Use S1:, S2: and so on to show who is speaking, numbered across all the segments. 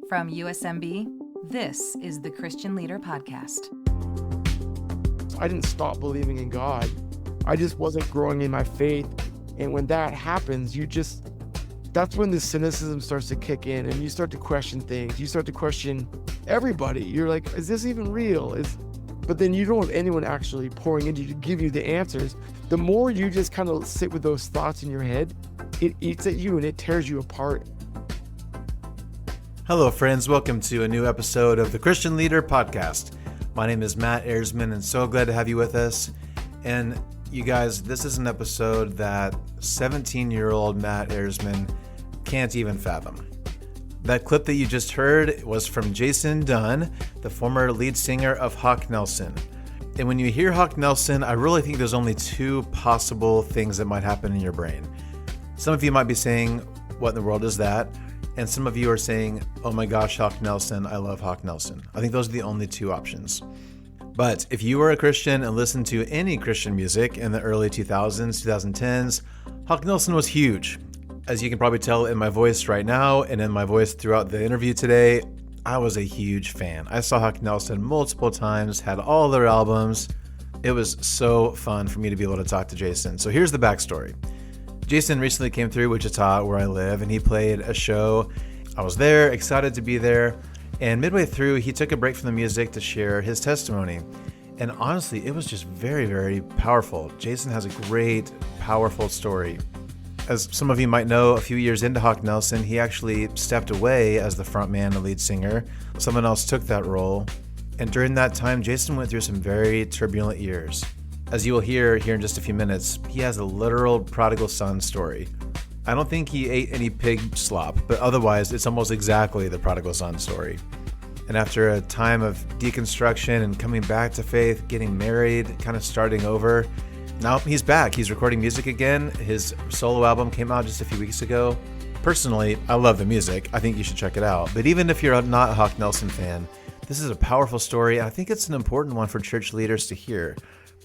S1: From USMB, this is the Christian Leader Podcast.
S2: I didn't stop believing in God. I just wasn't growing in my faith. And when that happens, that's when the cynicism starts to kick in and you start to question things. You start to question everybody. You're like, is this even real? But then you don't have anyone actually pouring into you to give you the answers. The more you just kind of sit with those thoughts in your head, it eats at you and it tears you apart.
S3: Hello, friends. Welcome to a new episode of the Christian Leader Podcast. My name is Matt Erzman, and so glad to have you with us. And you guys, this is an episode that 17-year-old Matt Erzman can't even fathom. That clip that you just heard was from Jason Dunn, the former lead singer of Hawk Nelson. And when you hear Hawk Nelson, I really think there's only two possible things that might happen in your brain. Some of you might be saying, what in the world is that? And some of you are saying, oh my gosh, Hawk Nelson, I love Hawk Nelson. I think those are the only two options. But if you were a Christian and listened to any Christian music in the early 2000s, 2010s, Hawk Nelson was huge. As you can probably tell in my voice right now and in my voice throughout the interview today, I was a huge fan. I saw Hawk Nelson multiple times, had all their albums. It was so fun for me to be able to talk to Jason. So here's the backstory. Jason recently came through Wichita, where I live, and he played a show. I was there, excited to be there, and midway through, he took a break from the music to share his testimony. And honestly, it was just very, very powerful. Jason has a great, powerful story. As some of you might know, a few years into Hawk Nelson, he actually stepped away as the frontman and lead singer. Someone else took that role. And during that time, Jason went through some very turbulent years. As you will hear here in just a few minutes, he has a literal prodigal son story. I don't think he ate any pig slop, but otherwise it's almost exactly the prodigal son story. And after a time of deconstruction and coming back to faith, getting married, kind of starting over, now he's back. He's recording music again. His solo album came out just a few weeks ago. Personally, I love the music. I think you should check it out. But even if you're not a Hawk Nelson fan, this is a powerful story. I think it's an important one for church leaders to hear.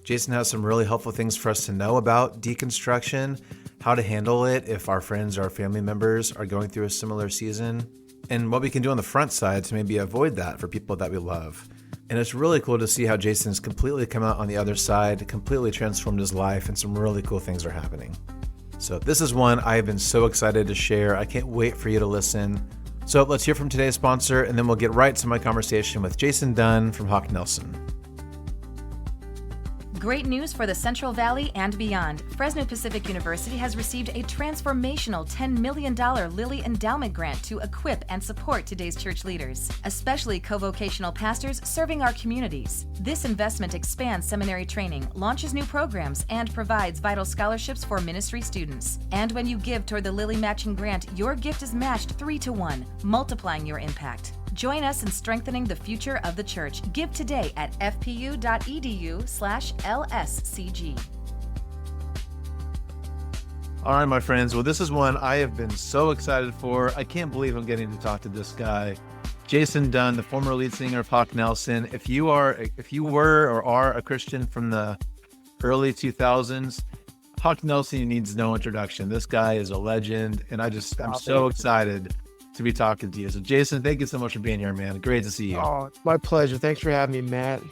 S3: Jason has some really helpful things for us to know about deconstruction, how to handle it if our friends or our family members are going through a similar season, and what we can do on the front side to maybe avoid that for people that we love. And it's really cool to see how Jason's completely come out on the other side, completely transformed his life, and some really cool things are happening. So this is one I have been so excited to share. I can't wait for you to listen. So let's hear from today's sponsor, and then we'll get right to my conversation with Jason Dunn from Hawk Nelson.
S1: Great news for the Central Valley and beyond. Fresno Pacific University has received a transformational $10 million Lilly Endowment Grant to equip and support today's church leaders, especially co-vocational pastors serving our communities. This investment expands seminary training, launches new programs, and provides vital scholarships for ministry students. And when you give toward the Lilly Matching Grant, your gift is matched 3-to-1, multiplying your impact. Join us in strengthening the future of the church. Give today at fpu.edu/LSCG.
S3: All right, my friends. Well, this is one I have been so excited for. I can't believe I'm getting to talk to this guy, Jason Dunn, the former lead singer of Hawk Nelson. If you were or are a Christian from the early 2000s, Hawk Nelson needs no introduction. This guy is a legend, and I'm so excited to be talking to you. So Jason, thank you so much for being here, man. Great to see you.
S2: Oh, it's my pleasure. Thanks for having me, Matt.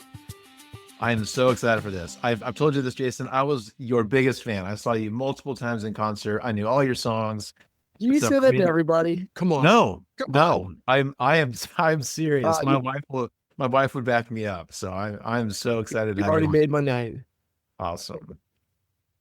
S3: I am so excited for this. I've told you this, Jason. I was your biggest fan. I saw you multiple times in concert. I knew all your songs.
S2: You say that to everybody? Come on.
S3: No. I'm serious. My wife would back me up. So I'm so excited.
S2: You already made my night.
S3: Awesome.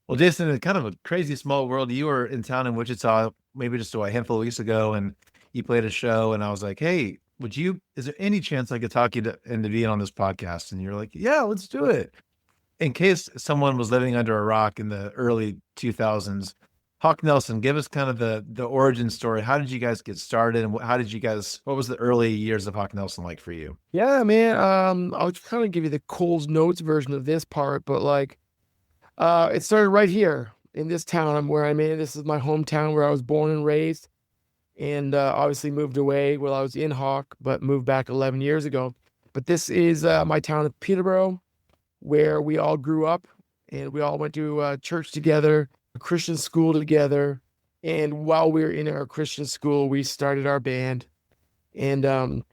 S3: Well, Jason, in kind of a crazy small world, you were in town in Wichita maybe just a handful of weeks ago, and you played a show, and I was like, hey, is there any chance I could talk you into being on this podcast? And you're like, yeah, let's do it. In case someone was living under a rock in the early 2000s, Hawk Nelson, give us kind of the origin story. How did you guys get started? And what was the early years of Hawk Nelson like for you?
S2: Yeah, man. I'll kind of give you the Cole's Notes version of this part, but it started right here in this town where I'm in. This is my hometown where I was born and raised. And obviously moved away while I was in Hawk, but moved back 11 years ago. But this is my town of Peterborough, where we all grew up, and we all went to church together, a Christian school together. And while we were in our Christian school, we started our band. And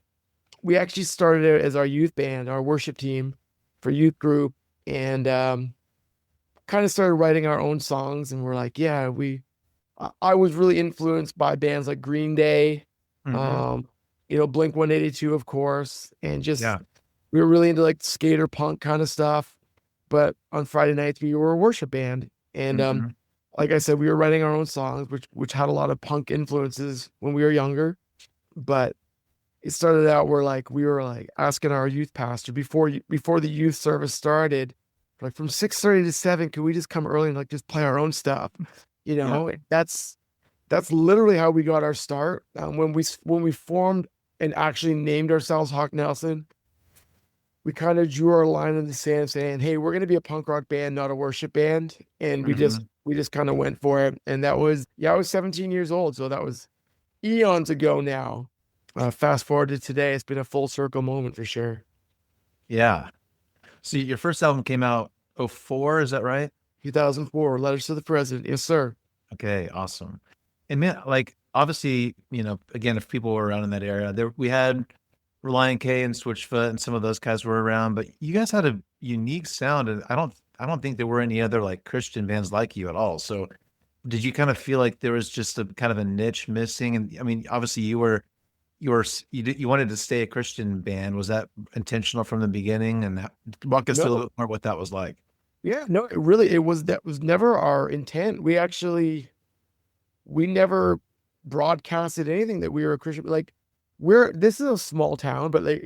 S2: we actually started it as our youth band, our worship team for youth group, and kind of started writing our own songs. And we're like, yeah, I was really influenced by bands like Green Day,
S3: Mm-hmm.
S2: Blink 182, of course, and just
S3: Yeah.
S2: we were really into like skater punk kind of stuff. But on Friday nights, we were a worship band, and
S3: Mm-hmm.
S2: like I said, we were writing our own songs, which had a lot of punk influences when we were younger. But it started out where like we were like asking our youth pastor before the youth service started, like from 6:30 to 7, could we just come early and like just play our own stuff?
S3: Yeah.
S2: That's literally how we got our start. When we formed and actually named ourselves Hawk Nelson, we kind of drew our line in the sand saying, hey, we're going to be a punk rock band, not a worship band. And we
S3: Mm-hmm.
S2: just we just kind of went for it. And that was, yeah, I was 17 years old, so that was eons ago now. Fast forward to today, it's been a full circle moment for sure.
S3: Yeah. So your first album came out '04, is that right?
S2: 2004, Letters to the President. Yes, sir.
S3: Okay, awesome. And man, like obviously, again, if people were around in that era, we had Reliant K and Switchfoot and some of those guys were around, but you guys had a unique sound, and I don't think there were any other like Christian bands like you at all. So did you kind of feel like there was just a kind of a niche missing? And I mean, obviously you wanted to stay a Christian band. Was that intentional from the beginning? And walk us through a
S2: No,
S3: little bit more what that was like.
S2: yeah, no, that was never our intent. We never broadcasted anything that we were a Christian. Like this is a small town, but like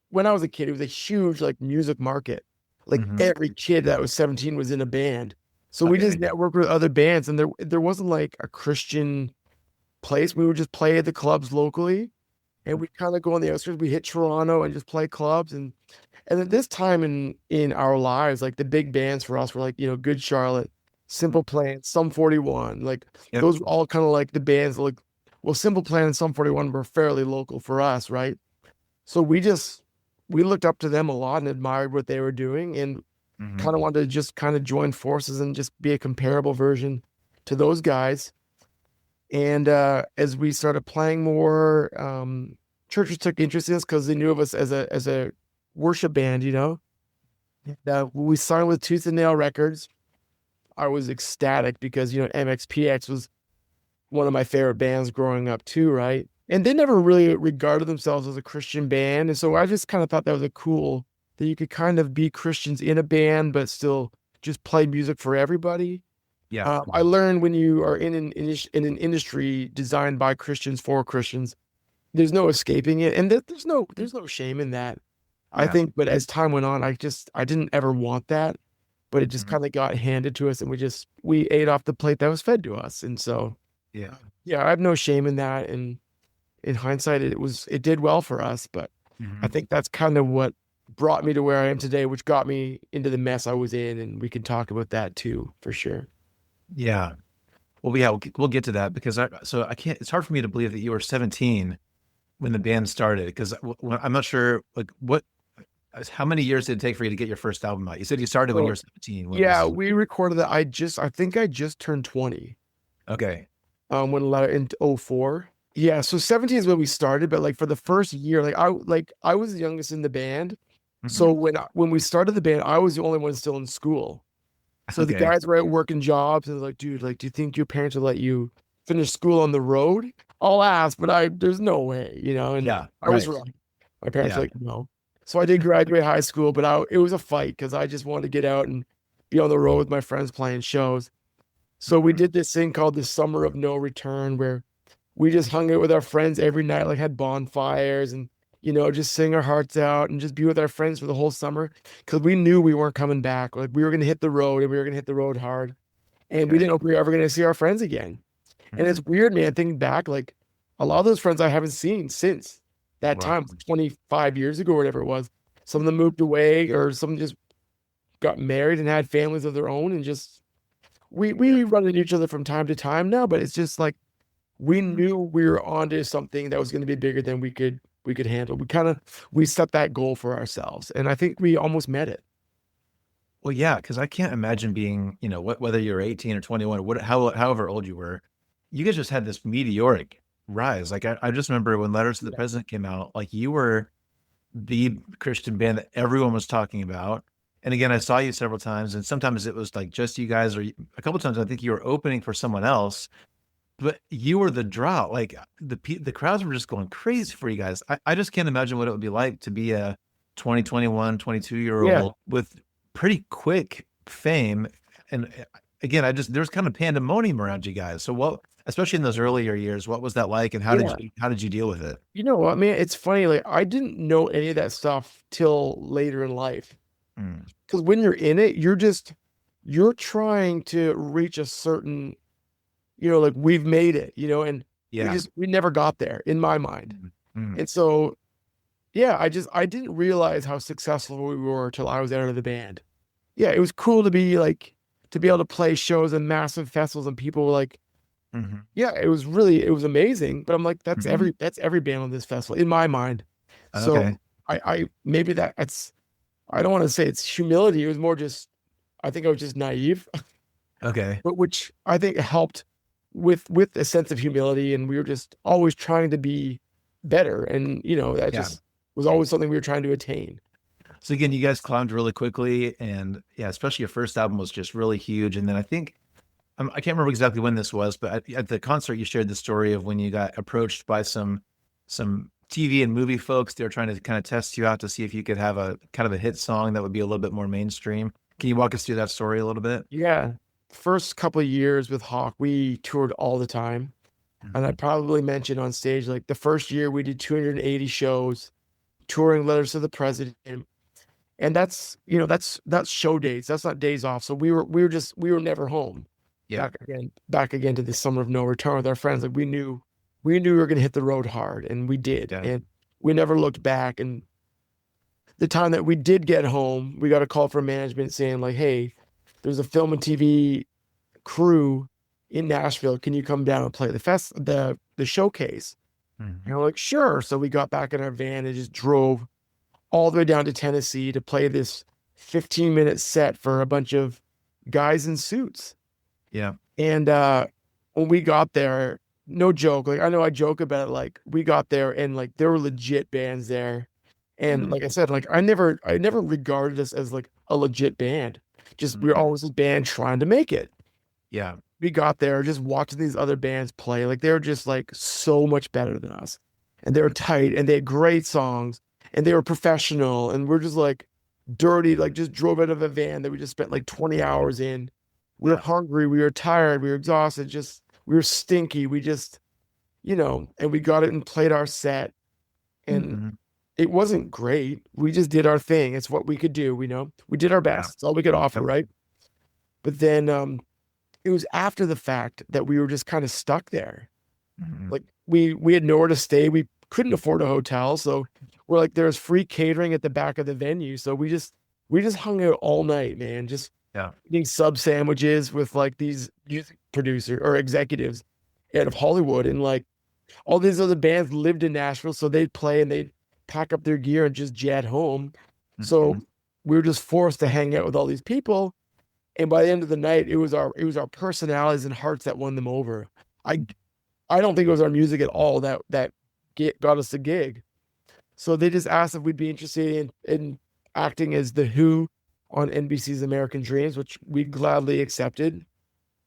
S2: when I was a kid, it was a huge like music market. Like
S3: Hmm.
S2: every kid that was 17 was in a band. So we just
S3: Okay.
S2: networked with other bands, and there wasn't like a Christian place. We would just play at the clubs locally, and we kind of go on the outskirts. We hit Toronto and just play clubs, and at this time in our lives, like the big bands for us were like, Good Charlotte, Simple Plan, Sum 41. Like
S3: Yep.
S2: those were all kind of like the bands like, well, Simple Plan and Sum 41 were fairly local for us, right? So we looked up to them a lot and admired what they were doing, and
S3: Hmm.
S2: kind of wanted to just kind of join forces and just be a comparable version to those guys. And as we started playing more, churches took interest in us because they knew of us as a worship band. When we signed with Tooth and Nail Records, I was ecstatic because MXPX was one of my favorite bands growing up too, right? And they never really regarded themselves as a Christian band, and so I just kind of thought that was a cool that you could kind of be Christians in a band but still just play music for everybody.
S3: Yeah.
S2: I learned when you are in an industry designed by Christians for Christians, there's no escaping it, and there's no shame in that. I
S3: Yeah.
S2: think, but as time went on, I didn't ever want that, but it just
S3: Mhm.
S2: kind of got handed to us, and we ate off the plate that was fed to us, and so
S3: Yeah.
S2: yeah, I have no shame in that. And in hindsight, it did well for us, but I
S3: Mhm.
S2: think that's kind of what brought me to where I am today, which got me into the mess I was in, and we can talk about that too, for sure.
S3: Yeah. Well, yeah, we'll get to that because I can't, it's hard for me to believe that you were 17 when the band started because I'm not sure, like, how many years did it take for you to get your first album out? You said you started when you
S2: So
S3: were 17. What
S2: yeah,
S3: was,
S2: we recorded that. I think I just turned 20.
S3: okay.
S2: When in '04. Yeah, so 17 is when we started, but like for the first year, I was the youngest in the band. So
S3: Mhm.
S2: when we started the band, I was the only one still in school. So the
S3: Okay.
S2: guys were at working jobs, and they're like, dude, like, do you think your parents will let you finish school on the road? I'll ask, but there's no way. And
S3: Yeah.
S2: I was
S3: Right.
S2: wrong. My parents were
S3: Yeah.
S2: like, no. So I did graduate high school, but it was a fight because I just wanted to get out and be on the road with my friends playing shows. So we
S3: Mhm.
S2: did this thing called the Summer of No Return, where we just hung out with our friends every night, like had bonfires and just sing our hearts out and just be with our friends for the whole summer because we knew we weren't coming back. Like we were gonna hit the road and we were gonna hit the road hard, and we
S3: Okay.
S2: didn't know if we were ever gonna see our friends again. And
S3: Mhm.
S2: it's weird, man, thinking back, like a lot of those friends I haven't seen since that
S3: Wow.
S2: time, 25 years ago or whatever it was. Some of them moved away, or some just got married and had families of their own, and just we run into each other from time to time now, but it's just like we knew we were onto something that was going to be bigger than we could handle. We set that goal for ourselves, and I think we almost met it.
S3: Well, yeah, because I can't imagine being, whether you're 18 or 21 or however old you were, you guys just had this meteoric rise. Like I just remember when Letters to the President came out, like you were the Christian band that everyone was talking about. And again, I saw you several times, and sometimes it was like just you guys, or a couple of times I think you were opening for someone else, but you were the draw. Like the crowds were just going crazy for you guys. I just can't imagine what it would be like to be a 22-year-old with pretty quick fame. And again, there's kind of pandemonium around you guys. So what, especially in those earlier years, what was that like, and how did you deal with it?
S2: You know what, man? It's funny. Like, I didn't know any of that stuff till later in life. Because when you're in it, you're trying to reach a certain, like we've made it, and we never got there in my mind. And so, I didn't realize how successful we were till I was out of the band. Yeah, it was cool to be able to play shows and massive festivals, and people were like, it was amazing. But I'm like, that's every band on this festival in my mind. So I maybe that's, I don't want to say it's humility. It was more just, I think I was just naive.
S3: Okay.
S2: But which I think helped with a sense of humility, and we were just always trying to be better. And, that just was always something we were trying to attain.
S3: So again, you guys climbed really quickly, and especially your first album was just really huge. And then I think, I can't remember exactly when this was, but at the concert, you shared the story of when you got approached by some TV and movie folks. They were trying to kind of test you out to see if you could have a kind of a hit song that would be a little bit more mainstream. Can you walk us through that story a little bit?
S2: Yeah. First couple of years with Hawk, we toured all the time. And I probably mentioned on stage, like the first year we did 280 shows, touring Letters to the President. And that's show dates. That's not days off. So we were never home.
S3: Yeah.
S2: Back again to the summer of no return with our friends. Like we knew we were going to hit the road hard, and we did. Yeah. And we never looked back. And the time that we did get home, we got a call from management saying like, hey, there's a film and TV crew in Nashville. Can you come down and play the showcase? And we're like, sure. So we got back in our van and just drove all the way down to Tennessee to play this 15-minute set for a bunch of guys in suits.
S3: Yeah.
S2: And when we got there, no joke, like I know I joke about it, like we got there and like there were legit bands there. And like I said, like I never regarded us as like a legit band. Just we were always a band trying to make it.
S3: Yeah.
S2: We got there just watching these other bands play. Like they were just like so much better than us. And they were tight and they had great songs and they were professional. And we're just like dirty, like just drove out of a van that we just spent like 20 hours in. We were hungry, we were tired, we were exhausted, we were stinky. We just, and we got it and played our set. And it wasn't great. We just did our thing. It's what we could do, we did our best. It's all we could offer, right? But then it was after the fact that we were just kind of stuck there. Like we had nowhere to stay. We couldn't afford a hotel. So we're like, there's free catering at the back of the venue. So we just hung out all night, man. Just eating sub sandwiches with like these music producer or executives out of Hollywood. And like all these other bands lived in Nashville. So they'd play and they'd pack up their gear and just jet home. So we were just forced to hang out with all these people. And by the end of the night, it was our personalities and hearts that won them over. I don't think it was our music at all that got us the gig. So they just asked if we'd be interested in acting as the Who on NBC's American Dreams, which we gladly accepted.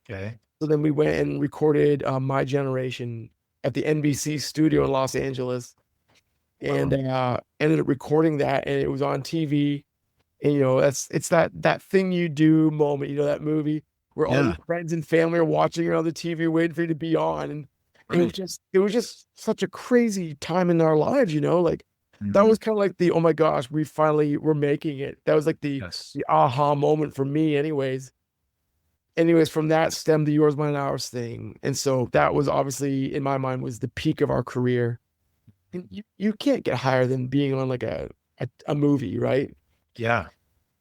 S3: Okay.
S2: So then we went and recorded My Generation at the NBC studio in Los Angeles, and ended up recording that, and it was on TV. And it's that thing you do moment, that movie where all your friends and family are watching it on the TV, waiting for you to be on, and it was just such a crazy time in our lives, like. That was kind of like the, oh my gosh, we're making it. That was like the aha moment for me anyways. From that stemmed the Yours, Mine, Ours thing. And so that was obviously, in my mind, was the peak of our career. And you can't get higher than being on like a movie, right?
S3: Yeah.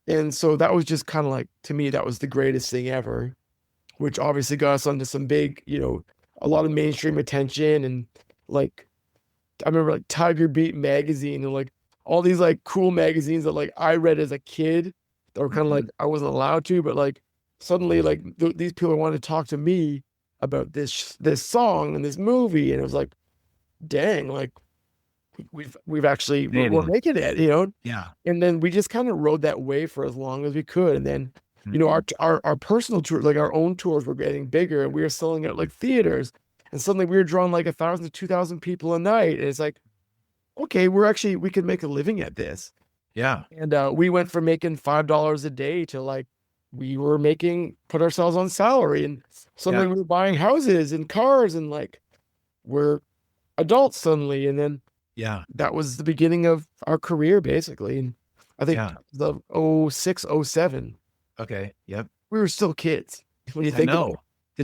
S2: And so that was just kind of like, to me, that was the greatest thing ever, which obviously got us onto some big, a lot of mainstream attention. And like, I remember like Tiger Beat magazine and like all these like cool magazines that like I read as a kid that were kind of like, I wasn't allowed to, but like suddenly like these people wanted to talk to me about this song and this movie. And it was like, dang, like we've actually we're
S3: Dating.
S2: making it, you know.
S3: Yeah.
S2: And then we just kind of rode that wave for as long as we could. And then, you know,
S3: Mhm.
S2: our personal tour, like our own tours were getting bigger and we were selling out like theaters. And suddenly we were drawing like 1,000 to 2,000 people a night. And it's like, okay, we could make a living at this.
S3: Yeah.
S2: And we went from making $5 a day to like, we were put ourselves on salary. And suddenly
S3: Yeah.
S2: we were buying houses and cars and like, we're adults suddenly. And then
S3: Yeah.
S2: that was the beginning of our career, basically. And I think
S3: Yeah.
S2: the '06, '07,
S3: Okay. Yep.
S2: we were still kids when you
S3: I
S2: think about
S3: know.
S2: it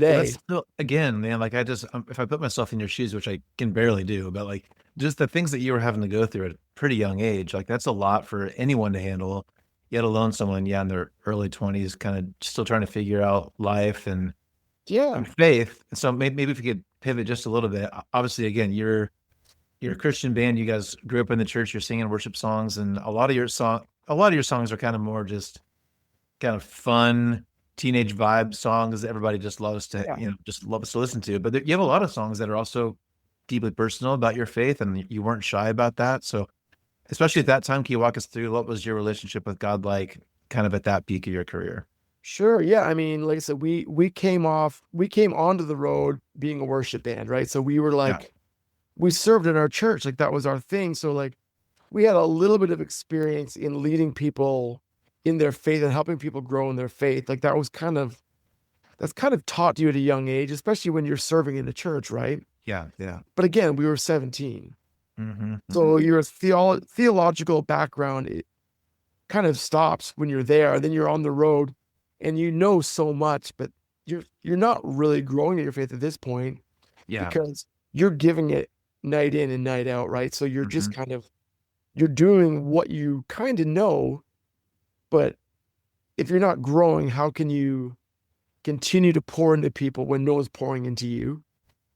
S3: Well,
S2: today.
S3: that's still, again, man, like if I put myself in your shoes, which I can barely do, but like just the things that you were having to go through at a pretty young age, like that's a lot for anyone to handle, yet alone someone, yeah, in their early 20s, kind of still trying to figure out life and
S2: Yeah,
S3: faith. And so maybe if we could pivot just a little bit, obviously, again, you're a Christian band. You guys grew up in the church. You're singing worship songs, and a lot of your songs are kind of more just kind of fun teenage vibe songs that everybody just loves to,
S2: yeah.
S3: just loves to listen to. But you have a lot of songs that are also deeply personal about your faith, and you weren't shy about that. So, especially at that time, can you walk us through what was your relationship with God like, kind of at that peak of your career?
S2: Sure. Yeah. I mean, like I said, we came onto the road being a worship band, right? So we were
S3: Yeah,
S2: like, we served in our church, like that was our thing. So like we had a little bit of experience in leading people in their faith and helping people grow in their faith. Like that's kind of taught to you at a young age, especially when you're serving in the church, right?
S3: yeah, yeah.
S2: But again, we were 17.
S3: Mm-hmm,
S2: So your theological background, it kind of stops when you're there. And then you're on the road and you know so much, but you're not really growing in your faith at this point
S3: yeah.
S2: because you're giving it night in and night out, right? So you're
S3: Mm-hmm.
S2: just you're doing what you kind of know, but if you're not growing, how can you continue to pour into people when no one's pouring into you?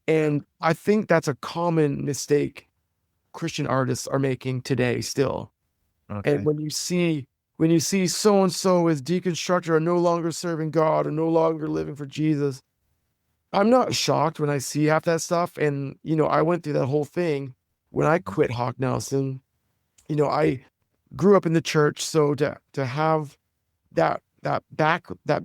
S2: And I think that's a common mistake Christian artists are making today still. And
S3: Okay.
S2: when you see so and so as Deconstructor are no longer serving God or no longer living for Jesus, I'm not shocked when I see half that stuff. And you know, I went through that whole thing when I quit Hawk Nelson. You know, I grew up in the church, so to have that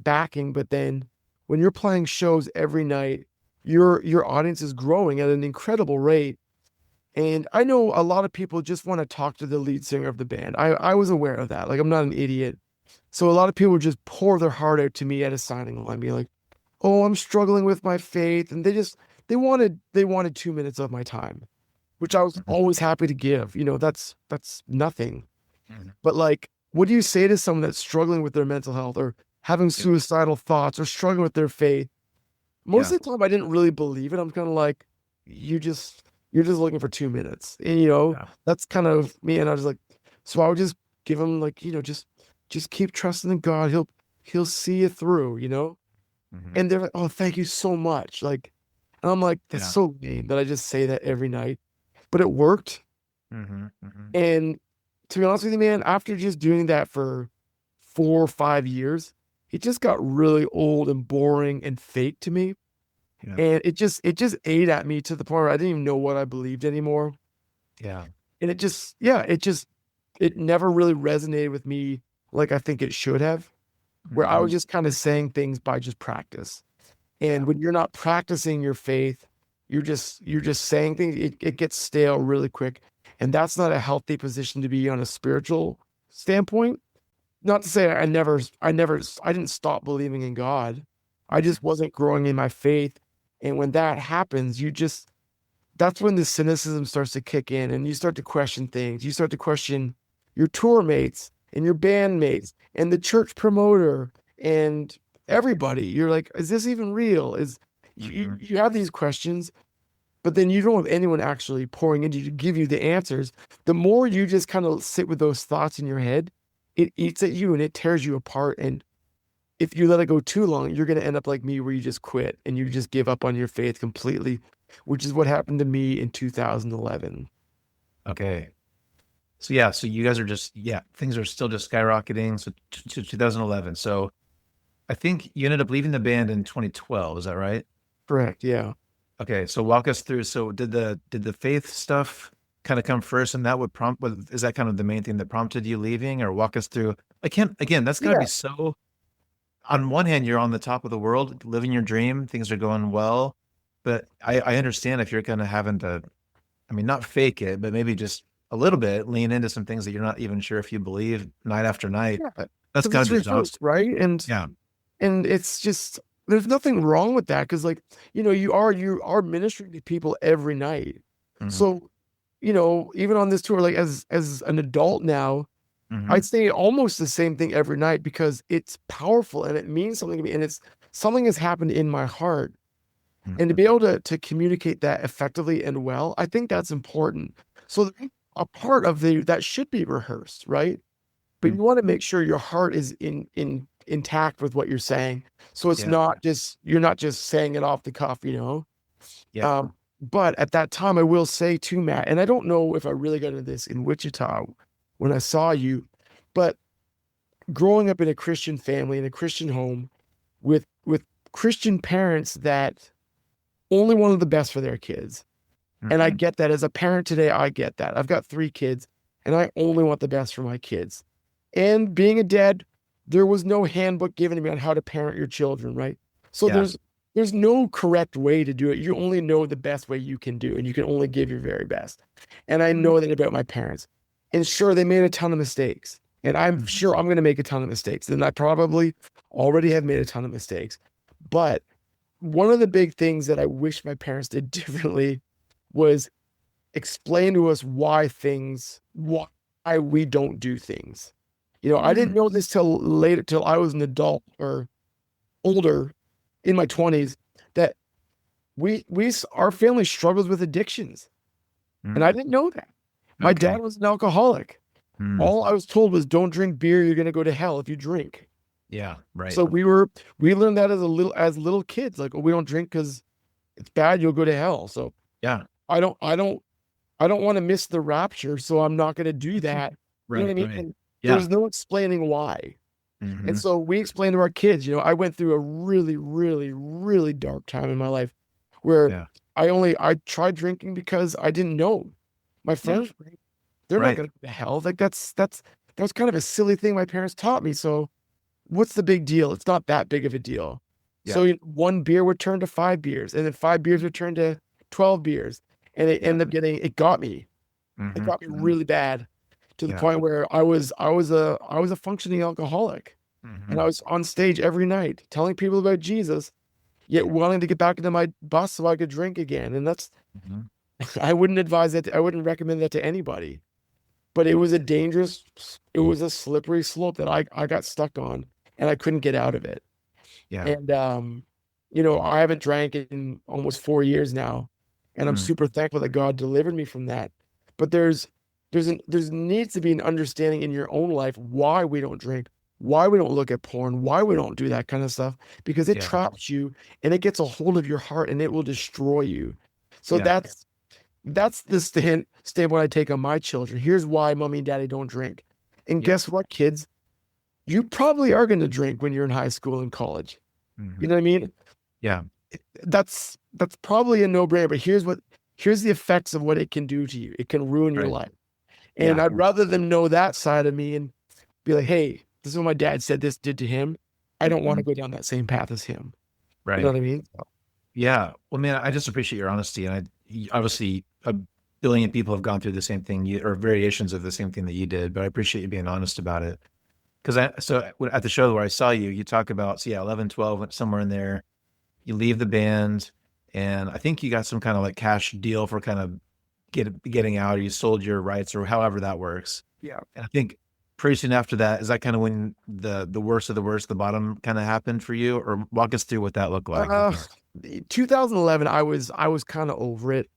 S2: backing, but then when you're playing shows every night, your audience is growing at an incredible rate. And I know a lot of people just want to talk to the lead singer of the band. I was aware of that. Like I'm not an idiot. So a lot of people just pour their heart out to me at a signing line, be like, "Oh, I'm struggling with my faith," and they wanted 2 minutes of my time, which I was
S3: Mhm,
S2: always happy to give. You know, that's nothing.
S3: mhm.
S2: But like, what do you say to someone that's struggling with their mental health or having
S3: Yeah,
S2: suicidal thoughts or struggling with their faith? Most
S3: yeah,
S2: of the time I didn't really believe it. I'm kind of like, you're just looking for 2 minutes. And you know,
S3: yeah.
S2: that's kind of me. And I was like, so I would just give them like, you know, just keep trusting in God. He'll see you through, you know?
S3: Mhm.
S2: And they're like, "Oh, thank you so much." Like, and I'm like, that's
S3: Yeah.
S2: so mean that I just say that every night. But it worked.
S3: Mhm, mhm.
S2: And to be honest with you, man, after just doing that for 4 or 5 years, it just got really old and boring and fake to me.
S3: Yeah,
S2: And it just ate at me to the point where I didn't even know what I believed anymore.
S3: yeah.
S2: And it never really resonated with me like I think it should have, where I was
S3: Mhm.
S2: just kind of saying things by just practice. And
S3: Yeah,
S2: when you're not practicing your faith, you're just saying things, it gets stale really quick. And that's not a healthy position to be on a spiritual standpoint. Not to say I didn't stop believing in God. I just wasn't growing in my faith. And when that happens, that's when the cynicism starts to kick in and you start to question things. You start to question your tour mates and your bandmates and the church promoter and everybody. You're like, is this even real?
S3: mhm.
S2: You have these questions, but then you don't have anyone actually pouring into you to give you the answers. The more you just kind of sit with those thoughts in your head, it eats at you and it tears you apart. And if you let it go too long, you're going to end up like me, where you just quit and you just give up on your faith completely, which is what happened to me in 2011.
S3: Okay. So yeah, so you guys are just, yeah, things are still just skyrocketing. So to 2011. So I think you ended up leaving the band in 2012. Is that right?
S2: Correct. Yeah.
S3: Okay, so walk us through. So did the faith stuff kind of come first, and that would prompt? Is that kind of the main thing that prompted you leaving, or walk us through? I can't. Again, that's got to
S2: Yeah.
S3: be so. On one hand, you're on the top of the world, living your dream, things are going well, but I understand if you're kind of having to, I mean, not fake it, but maybe just a little bit lean into some things that you're not even sure if you believe night after night.
S2: Yeah.
S3: That's
S2: Because
S3: got
S2: it's
S3: to be
S2: rehearsed,
S3: exhausting.
S2: right?
S3: Yeah.
S2: And it's just there's nothing wrong with that because like, you are ministering to people every night.
S3: Hmm.
S2: So, even on this tour, like as an adult now,
S3: Hmm.
S2: I'd say almost the same thing every night because it's powerful and it means something to me. And it's something has happened in my heart. And to
S3: Hmm.
S2: be able to communicate that effectively and well, I think that's important. So a part of that should be rehearsed, right? But you want to make sure your heart is intact with what you're saying. So it's
S3: Yeah.
S2: not just you're not just saying it off the cuff.
S3: Yeah.
S2: But at that time, I will say too, Matt, and I don't know if I really got into this in Wichita when I saw you, but growing up in a Christian family, in a Christian home, with Christian parents that only wanted the best for their kids. And I
S3: Hmm.
S2: get that as a parent today, I get that. I've got 3 kids and I only want the best for my kids. And being a dad, there was no handbook given to me on how to parent your children, right? So
S3: Yeah.
S2: there's no correct way to do it. You only know the best way you can do, and you can only give your very best. And I know that about my parents. And sure, they made a ton of mistakes. And I'm
S3: Mhm.
S2: sure I'm going to make a ton of mistakes. And I probably already have made a ton of mistakes. But one of the big things that I wish my parents did differently was explain to us why we don't do things. I didn't
S3: Mm.
S2: know this till later, till I was an adult or older in my 20s, that our family struggles with addictions. And I
S3: Mm.
S2: didn't know that. My
S3: Okay.
S2: dad was an alcoholic.
S3: Mm.
S2: All I was told was don't drink beer, you're going to go to hell if you drink.
S3: Yeah. Right.
S2: So we learned that as little kids, like, oh, we don't drink because it's bad, you'll go to hell. So
S3: Yeah.
S2: I don't I don't I don't want to miss the rapture, so I'm not going to do that. You know what I
S3: Right.
S2: mean?
S3: Right.
S2: And there
S3: Yeah.
S2: was no explaining why. And
S3: Hmm.
S2: so we explained to our kids, I went through a really, really, really dark time in my life where
S3: Yeah.
S2: I tried drinking because I didn't know. My
S3: Yeah.
S2: friends, they're not
S3: Right.
S2: going to go to hell. Like that was kind of a silly thing my parents taught me. So what's the big deal? It's not that big of a deal.
S3: Yeah.
S2: So one beer would turn to 5 beers, and then 5 beers would turn to 12 beers. And it
S3: Yeah.
S2: ended up it got me. It
S3: Hmm.
S2: got me really bad to the
S3: Yeah.
S2: point where I was a functioning alcoholic. And I
S3: Hmm.
S2: was on stage every night telling people about Jesus, yet wanting to get back into my bus so I could drink again. And that's
S3: Hmm.
S2: I wouldn't advise that. I wouldn't recommend that to anybody. But it was a slippery slope that I got stuck on and I couldn't get out of it.
S3: Yeah.
S2: And I haven't drank in almost 4 years now, and I'm
S3: Mm.
S2: super thankful that God delivered me from that. But there's needs to be an understanding in your own life why we don't drink, why we don't look at porn, why we don't do that kind of stuff, because it
S3: Yeah.
S2: traps you and it gets a hold of your heart and it will destroy you. So
S3: Yeah.
S2: that's the standpoint I take on my children. Here's why mommy and daddy don't drink. And
S3: Yeah.
S2: guess what, kids? You probably are going to drink when you're in high school and college.
S3: Hmm.
S2: You know what I mean?
S3: Yeah.
S2: That's probably a no-brainer, but here's the effects of what it can do to you. It can ruin your
S3: Right.
S2: life. And
S3: Yeah.
S2: I'd rather them know that side of me and be like, hey, this is what my dad said this did to him. I don't want to
S3: Mhm.
S2: go down that same path as him. You know
S3: Right.
S2: what I mean?
S3: Yeah. Well, man, I just appreciate your honesty, and obviously a billion people have gone through the same thing, or variations of the same thing that you did. But I appreciate you being honest about it. Because at the show where I saw you, you talk about, so yeah, 11, 12, somewhere in there. You leave the band, and I think you got some kind of like cash deal for kind of getting out, or you sold your rights, or however that works.
S2: Yeah.
S3: And I think pretty soon after that, is that kind of when the worst of the worst, the bottom kind of happened for you, or walk us through what that looked like?
S2: Uh, 2011, I was kind of over it,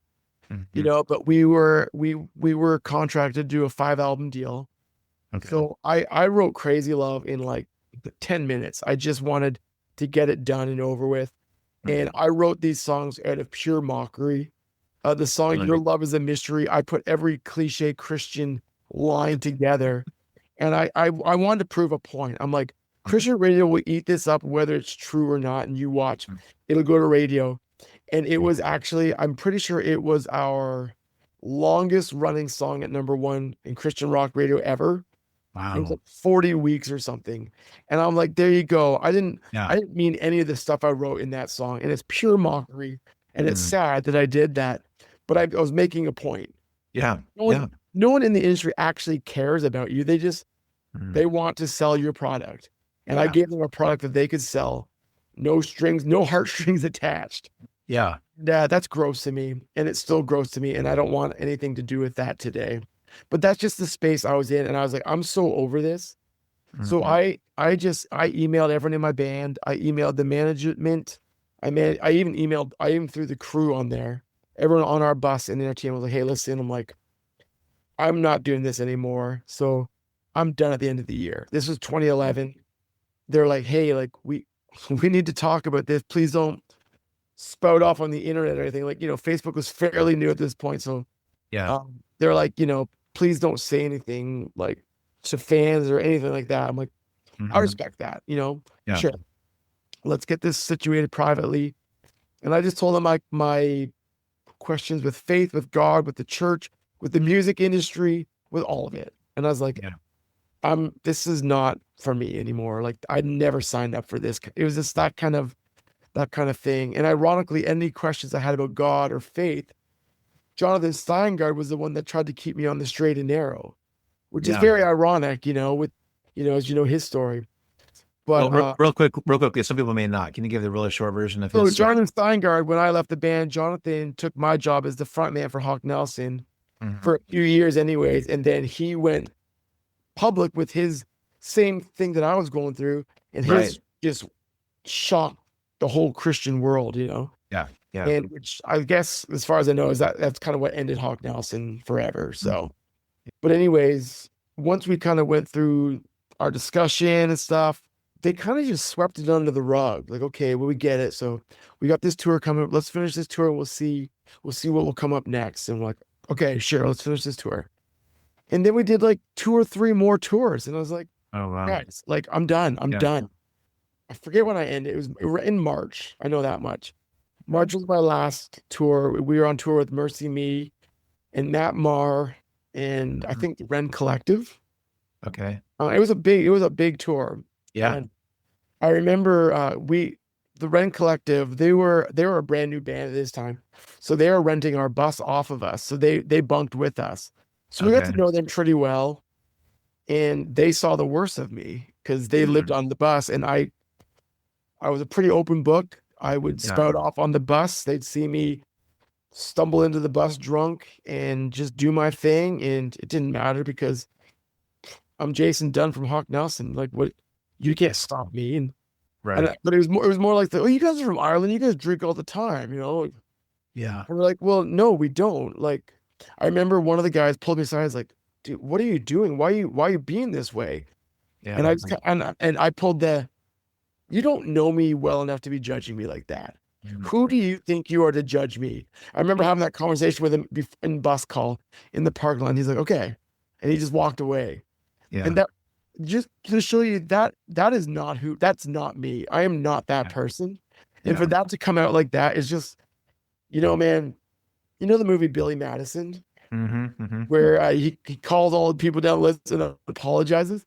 S3: Mhm.
S2: but we were contracted to do a 5 album deal.
S3: Okay.
S2: So I wrote Crazy Love in like 10 minutes. I just wanted to get it done and over with. And
S3: Mhm.
S2: I wrote these songs out of pure mockery. The song
S3: Right.
S2: Your Love is a Mystery, I put every cliche Christian line together. And I wanted to prove a point. I'm like,
S3: Mhm.
S2: Christian radio will eat this up, whether it's true or not. And you watch,
S3: Mhm.
S2: it'll go to radio. And it was actually, I'm pretty sure it was our longest running song at #1 in Christian rock radio ever. It was
S3: Wow.
S2: like 40 weeks or something. And I'm like, there you go. I
S3: Yeah.
S2: didn't mean any of the stuff I wrote in that song. And it's pure mockery. And it's
S3: Mm.
S2: sad that I did that. But I was making a point.
S3: Yeah.
S2: No
S3: Yeah.
S2: one, no one in the industry actually cares about you.
S3: Mm.
S2: They want to sell your product. And I
S3: Yeah.
S2: gave them a product that they could sell. No strings, no heartstrings attached.
S3: Yeah.
S2: Yeah, that's gross to me. And it's still gross to me. And I don't want anything to do with that today. But that's just the space I was in. And I was like, I'm so over this. So
S3: Mhm.
S2: I emailed everyone in my band. I emailed the management. I even threw the crew on there. Everyone on our bus and their team was like, hey, listen, I'm like, I'm not doing this anymore. So I'm done at the end of the year. This was 2011. They're like, hey, like we need to talk about this. Please don't spout off on the internet or anything. Like, Facebook was fairly new at this point. So
S3: Yeah.
S2: they're like, please don't say anything like to fans or anything like that. I'm like, I
S3: Mhm.
S2: respect that,
S3: Yeah.
S2: sure. Let's get this situated privately. And I just told them my questions with faith, with God, with the church, with the music industry, with all of it. And I was like,
S3: Yeah.
S2: this is not for me anymore. Like I never signed up for this. It was just that kind of thing. And ironically, any questions I had about God or faith, Jonathan Steingard was the one that tried to keep me on the straight and narrow, which is
S3: Yeah.
S2: very ironic, with, as his story. But
S3: Well, real quick, some people may not. Can you give the really short version of
S2: so
S3: his story?
S2: Jonathan Steingard, when I left the band, Jonathan took my job as the frontman for Hawk Nelson
S3: Mhm.
S2: for a few years anyways. And then he went public with his same thing that I was going through. And his just shocked the whole Christian world,
S3: Yeah. Yeah.
S2: And which I guess, as far as I know, is that's kind of what ended Hawk Nelson forever. So, but anyways, once we kind of went through our discussion and stuff, they kind of just swept it under the rug. Like, okay, well, we get it. So we got this tour coming up. Let's finish this tour. We'll see what will come up next. And we're like, okay, sure, let's finish this tour. And then we did like 2 or 3 more tours. And I was like,
S3: Oh, wow.
S2: guys, like, I'm done. I'm
S3: Yeah.
S2: done. I forget when I ended. It was in March. I know that much. March was my last tour. We were on tour with Mercy Me and Matt Marr and I think the Ren Collective.
S3: Okay.
S2: It was a big tour.
S3: Yeah.
S2: And I remember the Ren Collective, they were a brand new band at this time. So they were renting our bus off of us. So they bunked with us. So we got to
S3: Okay.
S2: know them pretty well. And they saw the worst of me because they lived on the bus and I was a pretty open book. I would
S3: Yeah.
S2: spout off on the bus. They'd see me stumble into the bus drunk and just do my thing. And it didn't matter because I'm Jason Dunn from Hawk Nelson. Like, what? You can't stop me. And
S3: Right.
S2: but it was more like oh, you guys are from Ireland. You guys drink all the time,
S3: Yeah.
S2: And we're like, well, no, we don't. Like, I remember one of the guys pulled me aside. He's like, dude, what are you doing? Why are you being this way?
S3: Yeah.
S2: And I just and I pulled you don't know me well enough to be judging me like that.
S3: Mhm.
S2: Who do you think you are to judge me? I remember having that conversation with him in bus call in the park line. He's like, okay. And he just walked away.
S3: Yeah.
S2: And that just to show you that's not me. I am not that person. And for that to come out like that is just, man, the movie Billy Madison, where he calls all the people down the list and apologizes.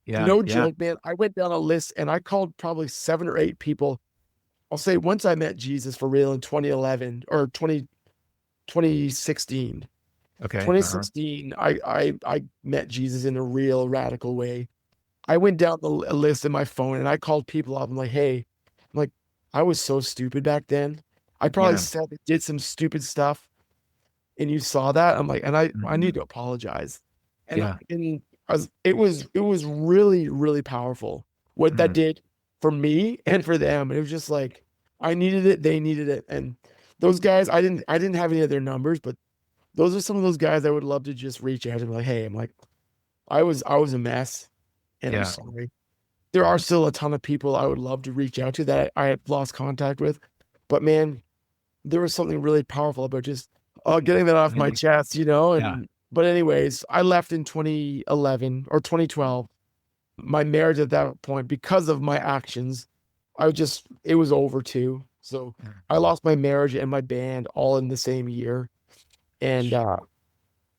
S3: Yeah.
S2: No
S3: Yeah.
S2: joke, man. I went down a list and I called probably 7 or 8 people. I'll say once I met Jesus for real in 2011 or 2016.
S3: Okay.
S2: 2016, I met Jesus in a real radical way. I went down the list in my phone and I called people up. I'm like, hey, I was so stupid back then. I probably did some stupid stuff and you saw that. I'm like, and I need to apologize. And, it was really, really powerful what that did for me and for them. It was just like, I needed it. They needed it. And those guys, I didn't have any of their numbers, but those are some of those guys I would love to just reach out and be like, hey, I was a mess and I'm sorry. There are still a ton of people I would love to reach out to that I had lost contact with, but man, there was something really powerful about just getting that off my chest, and but anyways, I left in 2011 or 2012. My marriage at that point, because of my actions, it was over too. So I lost my marriage and my band all in the same year. And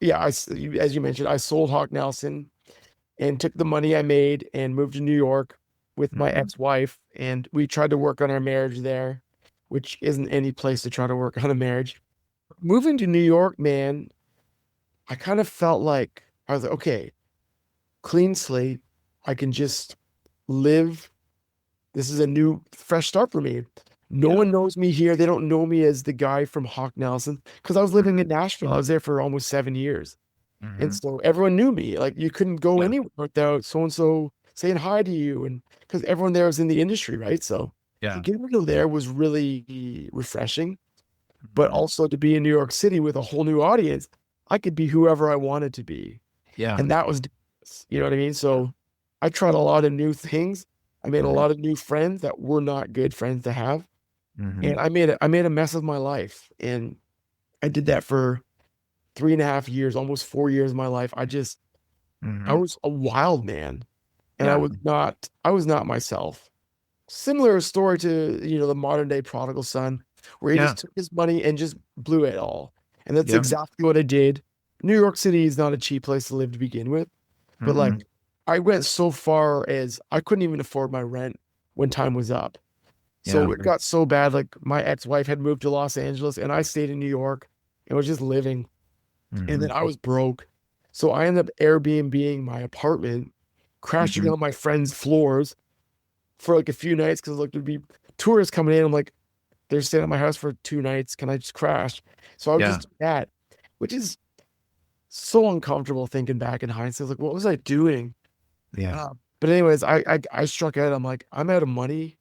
S2: yeah, as you mentioned, I sold Hawk Nelson and took the money I made and moved to New York with my
S3: Mhm.
S2: ex-wife. And we tried to work on our marriage there, which isn't any place to try to work on a marriage. Moving to New York, man, I kind of felt like I was like, okay, clean slate. I can just live. This is a new, fresh start for me. No
S3: Yeah.
S2: one knows me here. They don't know me as the guy from Hawk Nelson because I was living in Nashville. I was there for almost 7 years. And
S3: Mhm.
S2: so everyone knew me. Like you couldn't go
S3: Yeah.
S2: anywhere without so and so saying hi to you. And because everyone there was in the industry, right? So to
S3: Yeah.
S2: get to go there was really refreshing. But
S3: Mhm.
S2: also to be in New York City with a whole new audience, I could be whoever I wanted to be.
S3: Yeah.
S2: And that was, you know what I mean? So I tried a lot of new things. I made a
S3: Mhm.
S2: lot of new friends that were not good friends to have. And
S3: Mhm.
S2: I made a mess of my life. And I did that for 3.5 years, almost 4 years of my life. I
S3: Mhm.
S2: was a wild man and
S3: Yeah.
S2: I was not myself. Similar story to, the modern day prodigal son, where he
S3: Yeah.
S2: just took his money and just blew it all. And that's
S3: Yeah.
S2: exactly what I did. New York City is not a cheap place to live to begin with, but
S3: Mhm.
S2: like I went so far as I couldn't even afford my rent when time was up.
S3: Yeah.
S2: So it got so bad, like my ex-wife had moved to Los Angeles and I stayed in New York and was just living. And then
S3: Mhm.
S2: I was broke. So I ended up Airbnb-ing my apartment, crashing
S3: Mhm.
S2: on my friends' floors for like a few nights because like there'd be tourists coming in. I'm like, they're staying at my house for 2 nights. Can I just crash? So I would
S3: Yeah.
S2: just do that, which is so uncomfortable thinking back in hindsight. Like, what was I doing?
S3: Yeah.
S2: But anyways, I struck out. I'm like, I'm out of money.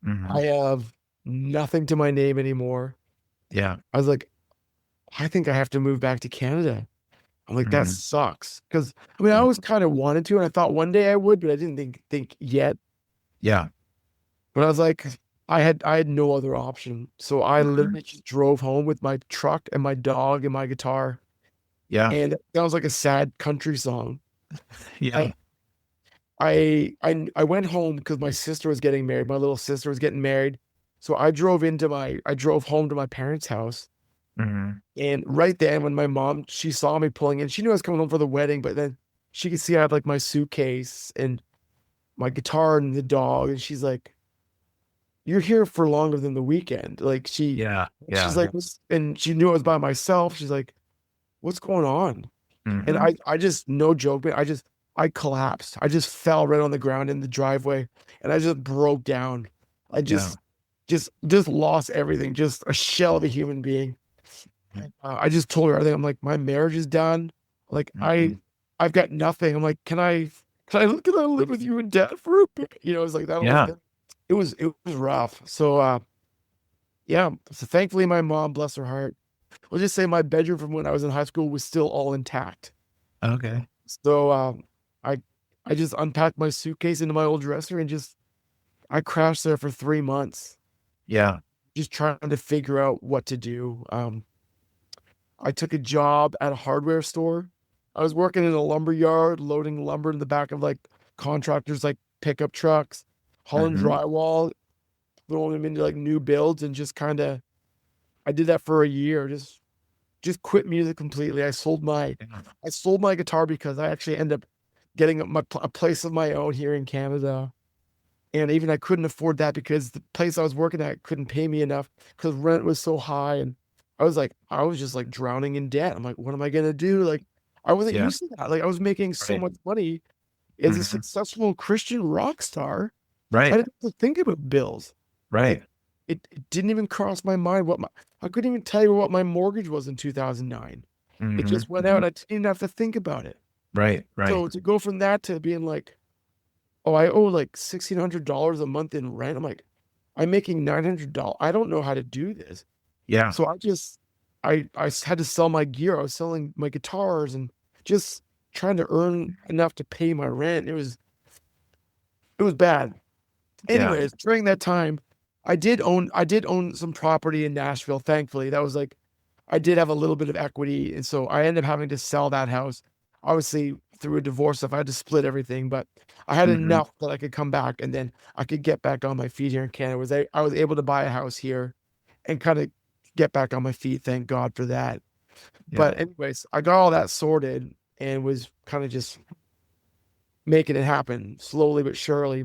S2: I
S3: Mhm.
S2: have nothing to my name anymore.
S3: Yeah.
S2: I was like, I think I have to move back to Canada. I'm like, that
S3: Mhm.
S2: sucks. Because I mean, I always kind of wanted to, and I thought one day I would, but I didn't think yet.
S3: Yeah.
S2: But I was like, I had no other option. So I
S3: Mhm.
S2: literally just drove home with my truck and my dog and my guitar.
S3: Yeah.
S2: And it sounds like a sad country song.
S3: Yeah.
S2: I I went home because my sister was getting married. My little sister was getting married. So I drove home to my parents' house.
S3: Mhm.
S2: And right then when my mom, she saw me pulling in, she knew I was coming home for the wedding, but then she could see I had like my suitcase and my guitar and the dog. And she's like, you're here for longer than the weekend. Like
S3: Yeah.
S2: she's
S3: Yeah.
S2: like, and she knew I was by myself. She's like, what's going on? And
S3: Mhm.
S2: I just, no joke, man, I collapsed. I just fell right on the ground in the driveway and I just broke down. I
S3: Yeah.
S2: just lost everything, just a shell of a human being. I just told her everything. I'm like, my marriage is done. Like
S3: Mhm.
S2: I've got nothing. I'm like, can I live with you and dad for a bit? It's like that whole
S3: Yeah.
S2: thing. It was rough. So yeah. So thankfully my mom, bless her heart, we'll just say my bedroom from when I was in high school was still all intact.
S3: Okay.
S2: So I I just unpacked my suitcase into my old dresser and just I crashed there for 3 months,
S3: Yeah.
S2: just trying to figure out what to do. I took a job at a hardware store. I was working in a lumber yard, loading lumber in the back of like contractors, like pickup trucks, hauling
S3: Mhm.
S2: drywall, throwing them into like new builds, and just kind of I did that for a year. Just quit music completely.
S3: Yeah.
S2: I sold my guitar because I actually ended up getting a place of my own here in Canada. And even I couldn't afford that because the place I was working at couldn't pay me enough because rent was so high. And I was just like drowning in debt. I'm like, what am I gonna do? Like, I wasn't
S3: Yeah.
S2: used to that. Like, I was making so
S3: Right.
S2: much money as a
S3: Mhm.
S2: successful Christian rock star. I
S3: Right.
S2: didn't have to think about bills. Like,
S3: Right.
S2: it didn't even cross my mind I couldn't even tell you what my mortgage was in 2009. It
S3: Mhm.
S2: just went out. I didn't even have to think about it.
S3: Right. Right.
S2: So to go from that to being like, oh, I owe like $1,600 a month in rent. I'm like, I'm making $900. I don't know how to do this.
S3: Yeah.
S2: So I had to sell my gear. I was selling my guitars and just trying to earn enough to pay my rent. It was bad.
S3: Yeah.
S2: Anyways, during that time, I did own some property in Nashville, thankfully. That was like I did have a little bit of equity, and so I ended up having to sell that house. obviously through a divorce stuff, I had to split everything, but I had enough that I could come back and then I could get back on my feet here in Canada. I was able to buy a house here and kind of get back on my feet. Thank God for that.
S3: Yeah.
S2: But anyways, I got all that sorted and was kind of just making it happen slowly but surely.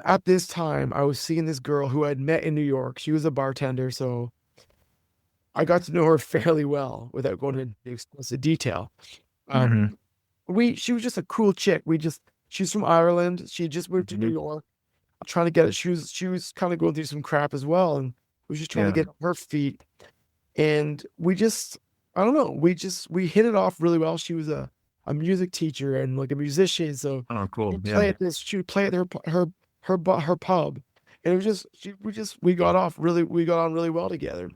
S2: At this time, I was seeing this girl who I'd met in New York. She was a bartender, so I got to know her fairly well without going into explicit detail. She was just a cool chick. She's from Ireland. She just moved to New York, trying to get it. She was kind of going through some crap as well, and was just trying to get on her feet. And I don't know, we hit it off really well. She was a music teacher and like a musician, so
S3: cool.
S2: She would play at her pub, and it was we got on really well together.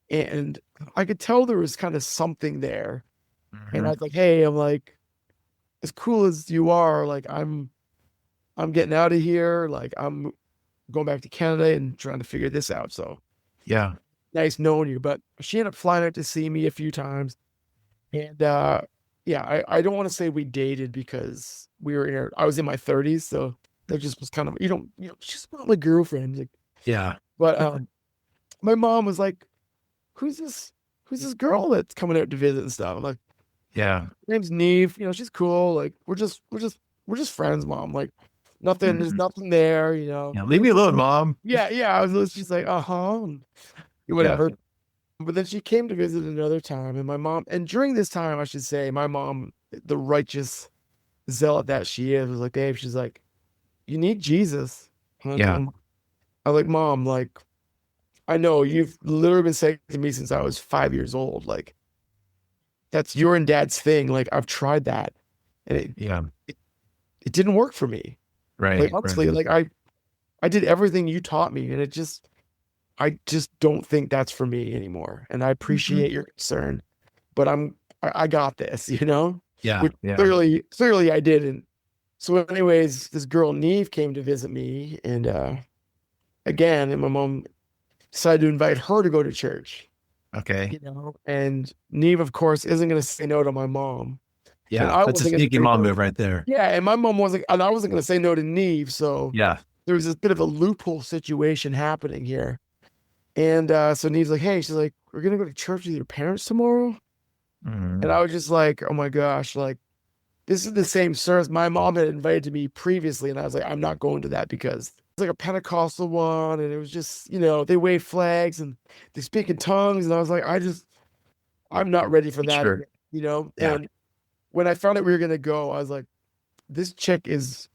S2: And I could tell there was kind of something there. And I was like, hey, I'm like, as cool as you are, like I'm getting out of here. Like I'm going back to Canada and trying to figure this out. So
S3: yeah,
S2: nice knowing you. But she ended up flying out to see me a few times. And yeah, I don't want to say we dated because I was in my 30s, so that just was kind of, she's not my girlfriend. Like,
S3: yeah.
S2: But my mom was like, who's this girl that's coming out to visit and stuff? I'm like,
S3: yeah,
S2: her name's Neve. She's cool. Like we're just friends, Mom. Like nothing, there's nothing there,
S3: Yeah, leave me alone, Mom.
S2: Yeah. I was just like, whatever. Yeah. But then she came to visit another time, and during this time, I should say, my mom, the righteous zealot that she is, was like, Dave, she's like, you need Jesus.
S3: Yeah.
S2: I was like, Mom, like, I know you've literally been saying to me since I was 5 years old, like, that's your and Dad's thing. Like, I've tried that, and it didn't work for me.
S3: Right.
S2: Like, honestly, like I did everything you taught me, and I just don't think that's for me anymore. And I appreciate your concern, but I got this,
S3: Yeah.
S2: Which clearly I didn't. So anyways, this girl Neve came to visit me, and and my mom decided to invite her to go to church.
S3: Okay.
S2: And Neve, of course, isn't going to say no to my mom.
S3: Yeah, that's a sneaky mom move right there.
S2: Yeah, and my mom wasn't, and I wasn't going to say no to Neve. So
S3: yeah,
S2: there was this bit of a loophole situation happening here. And so Neve's like, hey, she's like, we're going to go to church with your parents tomorrow? And I was just like, oh my gosh, like, this is the same service my mom had invited me previously. And I was like, I'm not going to that because it's like a Pentecostal one. And it was just, they wave flags and they speak in tongues. And I was like, I'm not ready for that.
S3: Sure.
S2: Yeah.
S3: And
S2: when I found out we were going to go, I was like, this chick she's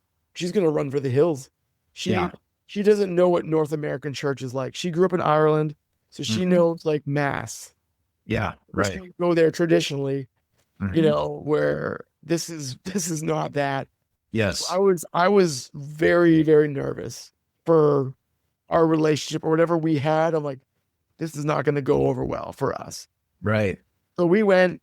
S2: going to run for the hills. She doesn't know what North American church is like. She grew up in Ireland, so she knows like mass.
S3: Yeah. Right.
S2: She go there traditionally, where this is not that.
S3: Yes.
S2: So I was very, very nervous for our relationship or whatever we had. I'm like, this is not going to go over well for us.
S3: Right.
S2: So we went,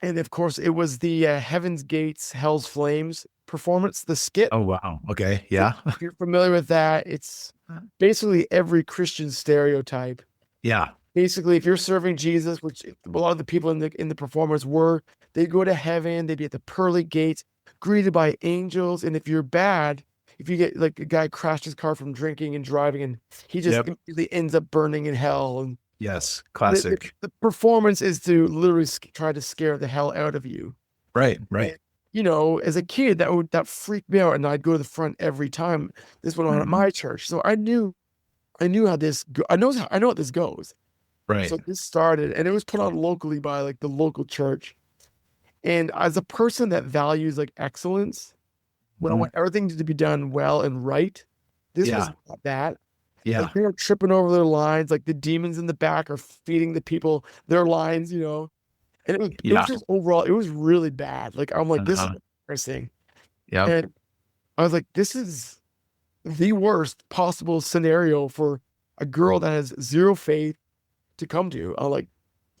S2: and of course it was the Heaven's Gates, Hell's Flames performance, the skit.
S3: Oh, wow. Okay. Yeah.
S2: If you're familiar with that, it's basically every Christian stereotype.
S3: Yeah.
S2: Basically, if you're serving Jesus, which a lot of the people in the performance were, they go to heaven, they'd be at the pearly gates, greeted by angels. And if you're bad, if you get like a guy crashed his car from drinking and driving, and he just immediately ends up burning in hell. And
S3: yes, classic.
S2: The performance is to literally try to scare the hell out of you.
S3: Right.
S2: And, as a kid, that freaked me out, and I'd go to the front every time this went on at my church. So I knew how this. I know how this goes.
S3: Right.
S2: So this started, and it was put on locally by like the local church. And as a person that values like excellence, when I want everything to be done well and right, this was not that.
S3: Yeah.
S2: Like, they were tripping over their lines. Like the demons in the back are feeding the people their lines, And it was just overall, it was really bad. Like, I'm like, this is embarrassing.
S3: Yeah.
S2: And I was like, this is the worst possible scenario for a girl that has zero faith to come to. I'm like,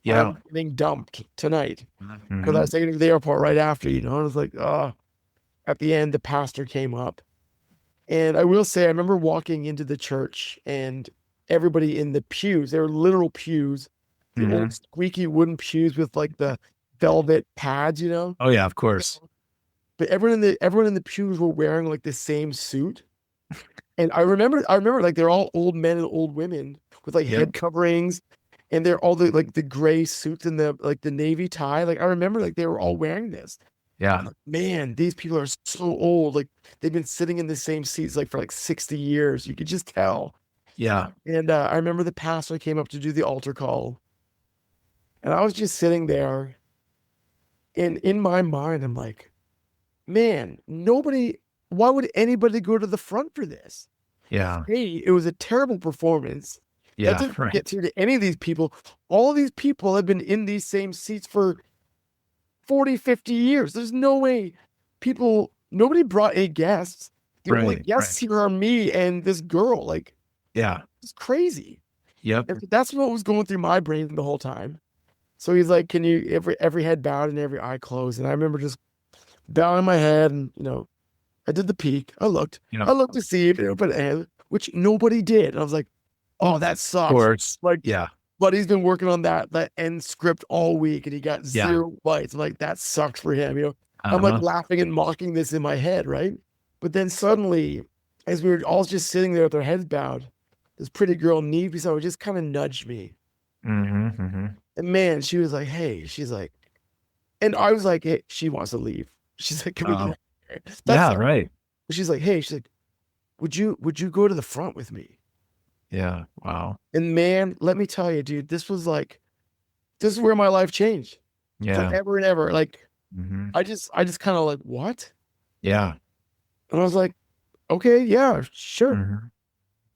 S2: I'm getting dumped tonight because I was taking her to the airport right after, And I was like, at the end, the pastor came up. And I will say, I remember walking into the church and everybody in the pews, they were literal pews, the old squeaky wooden pews with like the velvet pads, you know.
S3: Oh yeah, of course.
S2: But everyone in the pews were wearing like the same suit. And I remember like they're all old men and old women with like
S3: Yep.
S2: head coverings, and they're all the gray suits and the navy tie. Like I remember like they were all wearing this. I'm
S3: Yeah.
S2: like, man, these people are so old. Like they've been sitting in the same seats like for like 60 years. You could just tell.
S3: Yeah.
S2: And I remember the pastor came up to do the altar call, and I was just sitting there, and in my mind, I'm like, man, nobody. Why would anybody go to the front for this?
S3: Yeah.
S2: Hey, it was a terrible performance. That
S3: Yeah.
S2: didn't
S3: Right.
S2: get through to any of these people. All of these people have been in these same seats for 40, 50 years. There's no way nobody brought any guests. The only
S3: Right.
S2: guests here are me and this girl. Like,
S3: Yeah.
S2: it's crazy.
S3: Yep.
S2: And that's what was going through my brain the whole time. So he's like, can you, every head bowed and every eye closed. And I remember just bowing my head and, I did the peek. I looked to see if it opened, which nobody did. And I was like, oh, that
S3: Of
S2: sucks.
S3: course.
S2: Like,
S3: Yeah.
S2: but he's been working on that end script all week and he got
S3: Yeah.
S2: 0 bites. I'm like, that sucks for him. I'm like laughing and mocking this in my head, right? But then suddenly, as we were all just sitting there with our heads bowed, this pretty girl, Neve, beside me, just kind of nudged me.
S3: Mm-hmm. Mm-hmm.
S2: And man, she was like, hey, she's like, and I was like, hey, she wants to leave. She's like, can we go?
S3: Yeah. Right.
S2: She's like, hey, she's like, would you go to the front with me?
S3: Yeah. Wow.
S2: And man, let me tell you, dude, this is where my life changed
S3: Yeah.
S2: forever and ever. Like,
S3: Mm-hmm.
S2: I just kind of like, what?
S3: Yeah.
S2: And I was like, okay, yeah, sure.
S3: Mm-hmm.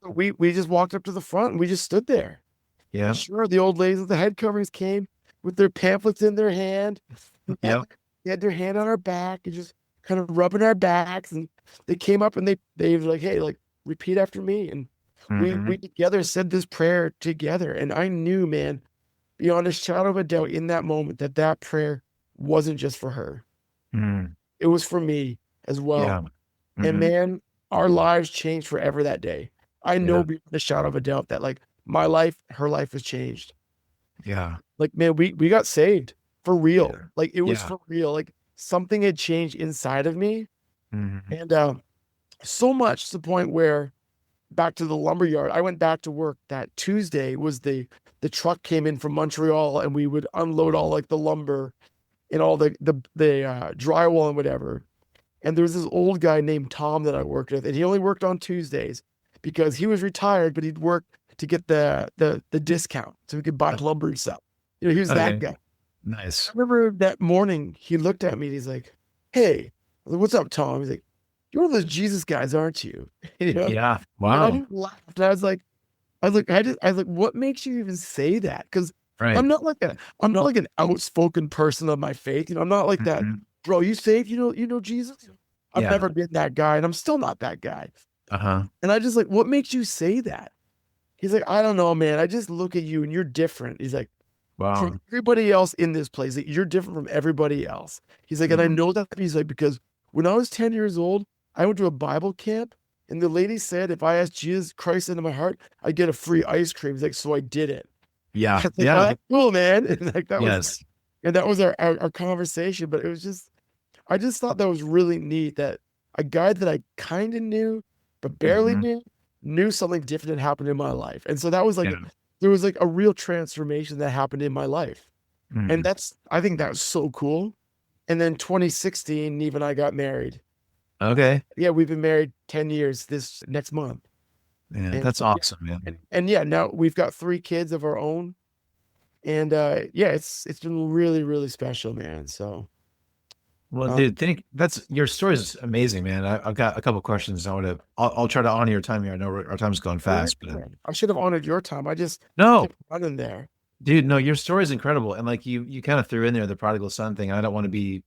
S2: So we just walked up to the front and we just stood there.
S3: Yeah.
S2: And sure, the old ladies with the head coverings came with their pamphlets in their hand.
S3: Yep.
S2: They had their hand on our back and just kind of rubbing our backs. And they came up and they were like, hey, like, repeat after me. And
S3: Mm-hmm.
S2: we together said this prayer together. And I knew, man, beyond a shadow of a doubt in that moment that prayer wasn't just for her.
S3: Mm-hmm.
S2: It was for me as well.
S3: Yeah.
S2: And
S3: Mm-hmm.
S2: man, our lives changed forever that day. I know
S3: Yeah.
S2: beyond a shadow of a doubt that like my life, her life has changed.
S3: Yeah.
S2: Like, man, we got saved for real.
S3: Yeah.
S2: Like it was
S3: Yeah.
S2: for real. Like something had changed inside of me.
S3: Mm-hmm.
S2: And so much to the point where back to the lumberyard, I went back to work that Tuesday was the truck came in from Montreal and we would unload all like the lumber and all the drywall and whatever. And there was this old guy named Tom that I worked with, and he only worked on Tuesdays because he was retired, but he'd work to get the discount so we could buy lumber and stuff. He was that
S3: Okay.
S2: guy.
S3: Nice.
S2: I remember that morning he looked at me and he's like, hey, I was like, what's up, Tom? He's like, you're one of those Jesus guys, aren't you?
S3: Yeah.
S2: And I
S3: Wow.
S2: just laughed. And I was like, what makes you even say that? Because
S3: Right.
S2: I'm not like an outspoken person of my faith. I'm not like that.
S3: Mhm.
S2: Bro, you saved? You know Jesus? I've
S3: Yeah.
S2: never been that guy, and I'm still not that guy.
S3: Uh-huh.
S2: And I just like, what makes you say that? He's like, I don't know, man. I just look at you and you're different. He's like,
S3: Wow.
S2: from everybody else in this place, like, you're different from everybody else. He's like, and I know that. He's like, because when I was 10 years old, I went to a Bible camp, and the lady said if I asked Jesus Christ into my heart, I'd get a free ice cream. He's like, so I did it.
S3: Yeah.
S2: I was like,
S3: Yeah.
S2: oh, that's cool, man. And like that was,
S3: Yes.
S2: and that was our conversation. But it was just, I just thought that was really neat that a guy that I kind of knew, but barely
S3: Mhm.
S2: knew something different had happened in my life. And so that was like,
S3: Yeah.
S2: there was like a real transformation that happened in my life.
S3: Mhm.
S2: And I think that was so cool. And then 2016, Neve and I got married.
S3: Okay.
S2: Yeah, we've been married 10 years this next month.
S3: Yeah,
S2: And
S3: that's
S2: yeah,
S3: awesome, man.
S2: and yeah, now we've got 3 kids of our own. And yeah, it's been really, really special, man. So
S3: Well, dude, your story is amazing, man. I've got a couple questions. I'll try to honor your time here. I know our time's going fast, but
S2: I should have honored your time. I just
S3: no,
S2: kept running there.
S3: dude, no, your story is incredible. And like you kind of threw in there the prodigal son thing. I don't want to be,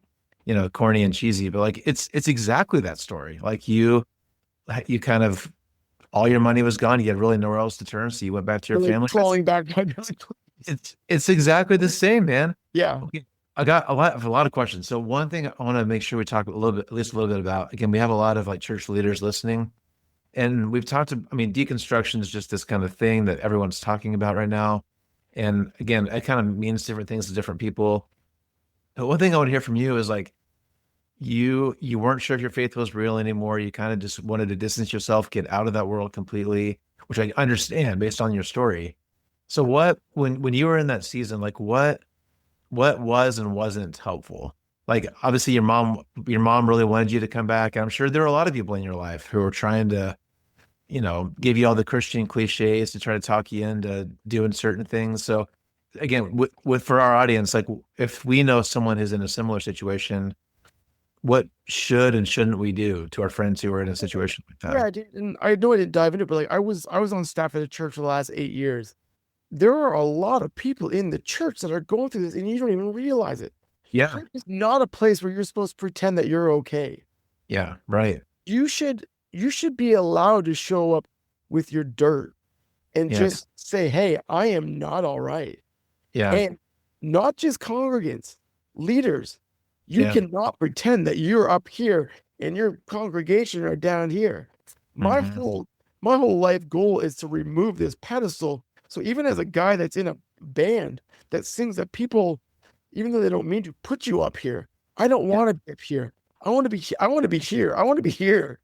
S3: corny and cheesy, but like it's exactly that story. Like you kind of all your money was gone. You had really nowhere else to turn, so you went back to your
S2: Really
S3: family.
S2: crawling back.
S3: It's exactly the same, man.
S2: Yeah.
S3: Okay. I got a lot of questions. So one thing I want to make sure we talk at least a little bit about, again, we have a lot of like church leaders listening, and we've deconstruction is just this kind of thing that everyone's talking about right now. And again, it kind of means different things to different people. one thing I want to hear from you is like, you weren't sure if your faith was real anymore. You kind of just wanted to distance yourself, get out of that world completely, which I understand based on your story. So when you were in that season, like what was and wasn't helpful? Like obviously your mom really wanted you to come back. I'm sure there are a lot of people in your life who are trying to, give you all the Christian cliches to try to talk you into doing certain things. So again, with for our audience, like if we know someone who's in a similar situation, what should and shouldn't we do to our friends who are in a situation like that?
S2: Yeah, dude, and I know I didn't dive into it, but like I was on staff at a church for the last 8 years. There are a lot of people in the church that are going through this, and you don't even realize it.
S3: Yeah.
S2: Church is not a place where you're supposed to pretend that you're okay.
S3: Yeah. Right.
S2: You should be allowed to show up with your dirt and
S3: Yes.
S2: just say, "Hey, I am not all right."
S3: Yeah.
S2: And not just congregants, leaders. You
S3: Yeah.
S2: cannot pretend that you're up here and your congregation are down here. My
S3: Mhm.
S2: whole my whole life goal is to remove this pedestal. So even as a guy that's in a band that sings that people, even though they don't mean to, put you up here. I don't
S3: Yeah.
S2: want to be up here. I want to be I want to be here. I want to be here.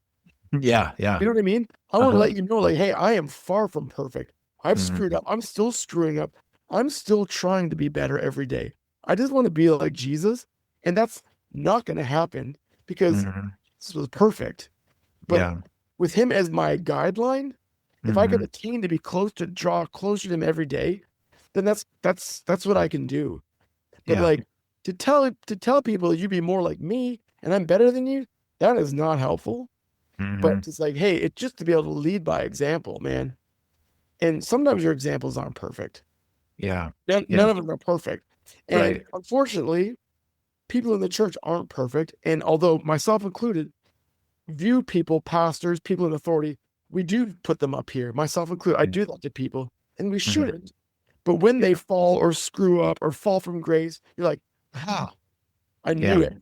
S3: Yeah. Yeah.
S2: You know what I mean? I want to
S3: Uh-huh.
S2: let you know, like, hey, I am far from perfect. I've screwed
S3: Mhm.
S2: up. I'm still screwing up. I'm still trying to be better every day. I just want to be like Jesus. And that's not going to happen because
S3: Mhm.
S2: this was perfect. But
S3: Yeah.
S2: with him as my guideline, if I could
S3: Mhm.
S2: attain to be draw closer to him every day, then that's what I can do. But
S3: Yeah.
S2: like to tell people you be more like me and I'm better than you, that is not helpful. But
S3: Mhm.
S2: it's like, hey, it's just to be able to lead by example, man. And sometimes your examples aren't perfect.
S3: Yeah.
S2: None
S3: Yeah.
S2: of them are perfect. And
S3: Right.
S2: unfortunately, people in the church aren't perfect. And although myself included, view people, pastors, people in authority, we do put them up here, myself included. I
S3: Yeah.
S2: do that to people, and we
S3: Mhm.
S2: shouldn't. But when
S3: Yeah.
S2: they fall or screw up or fall from grace, you're like, ah, I knew
S3: Yeah.
S2: it. And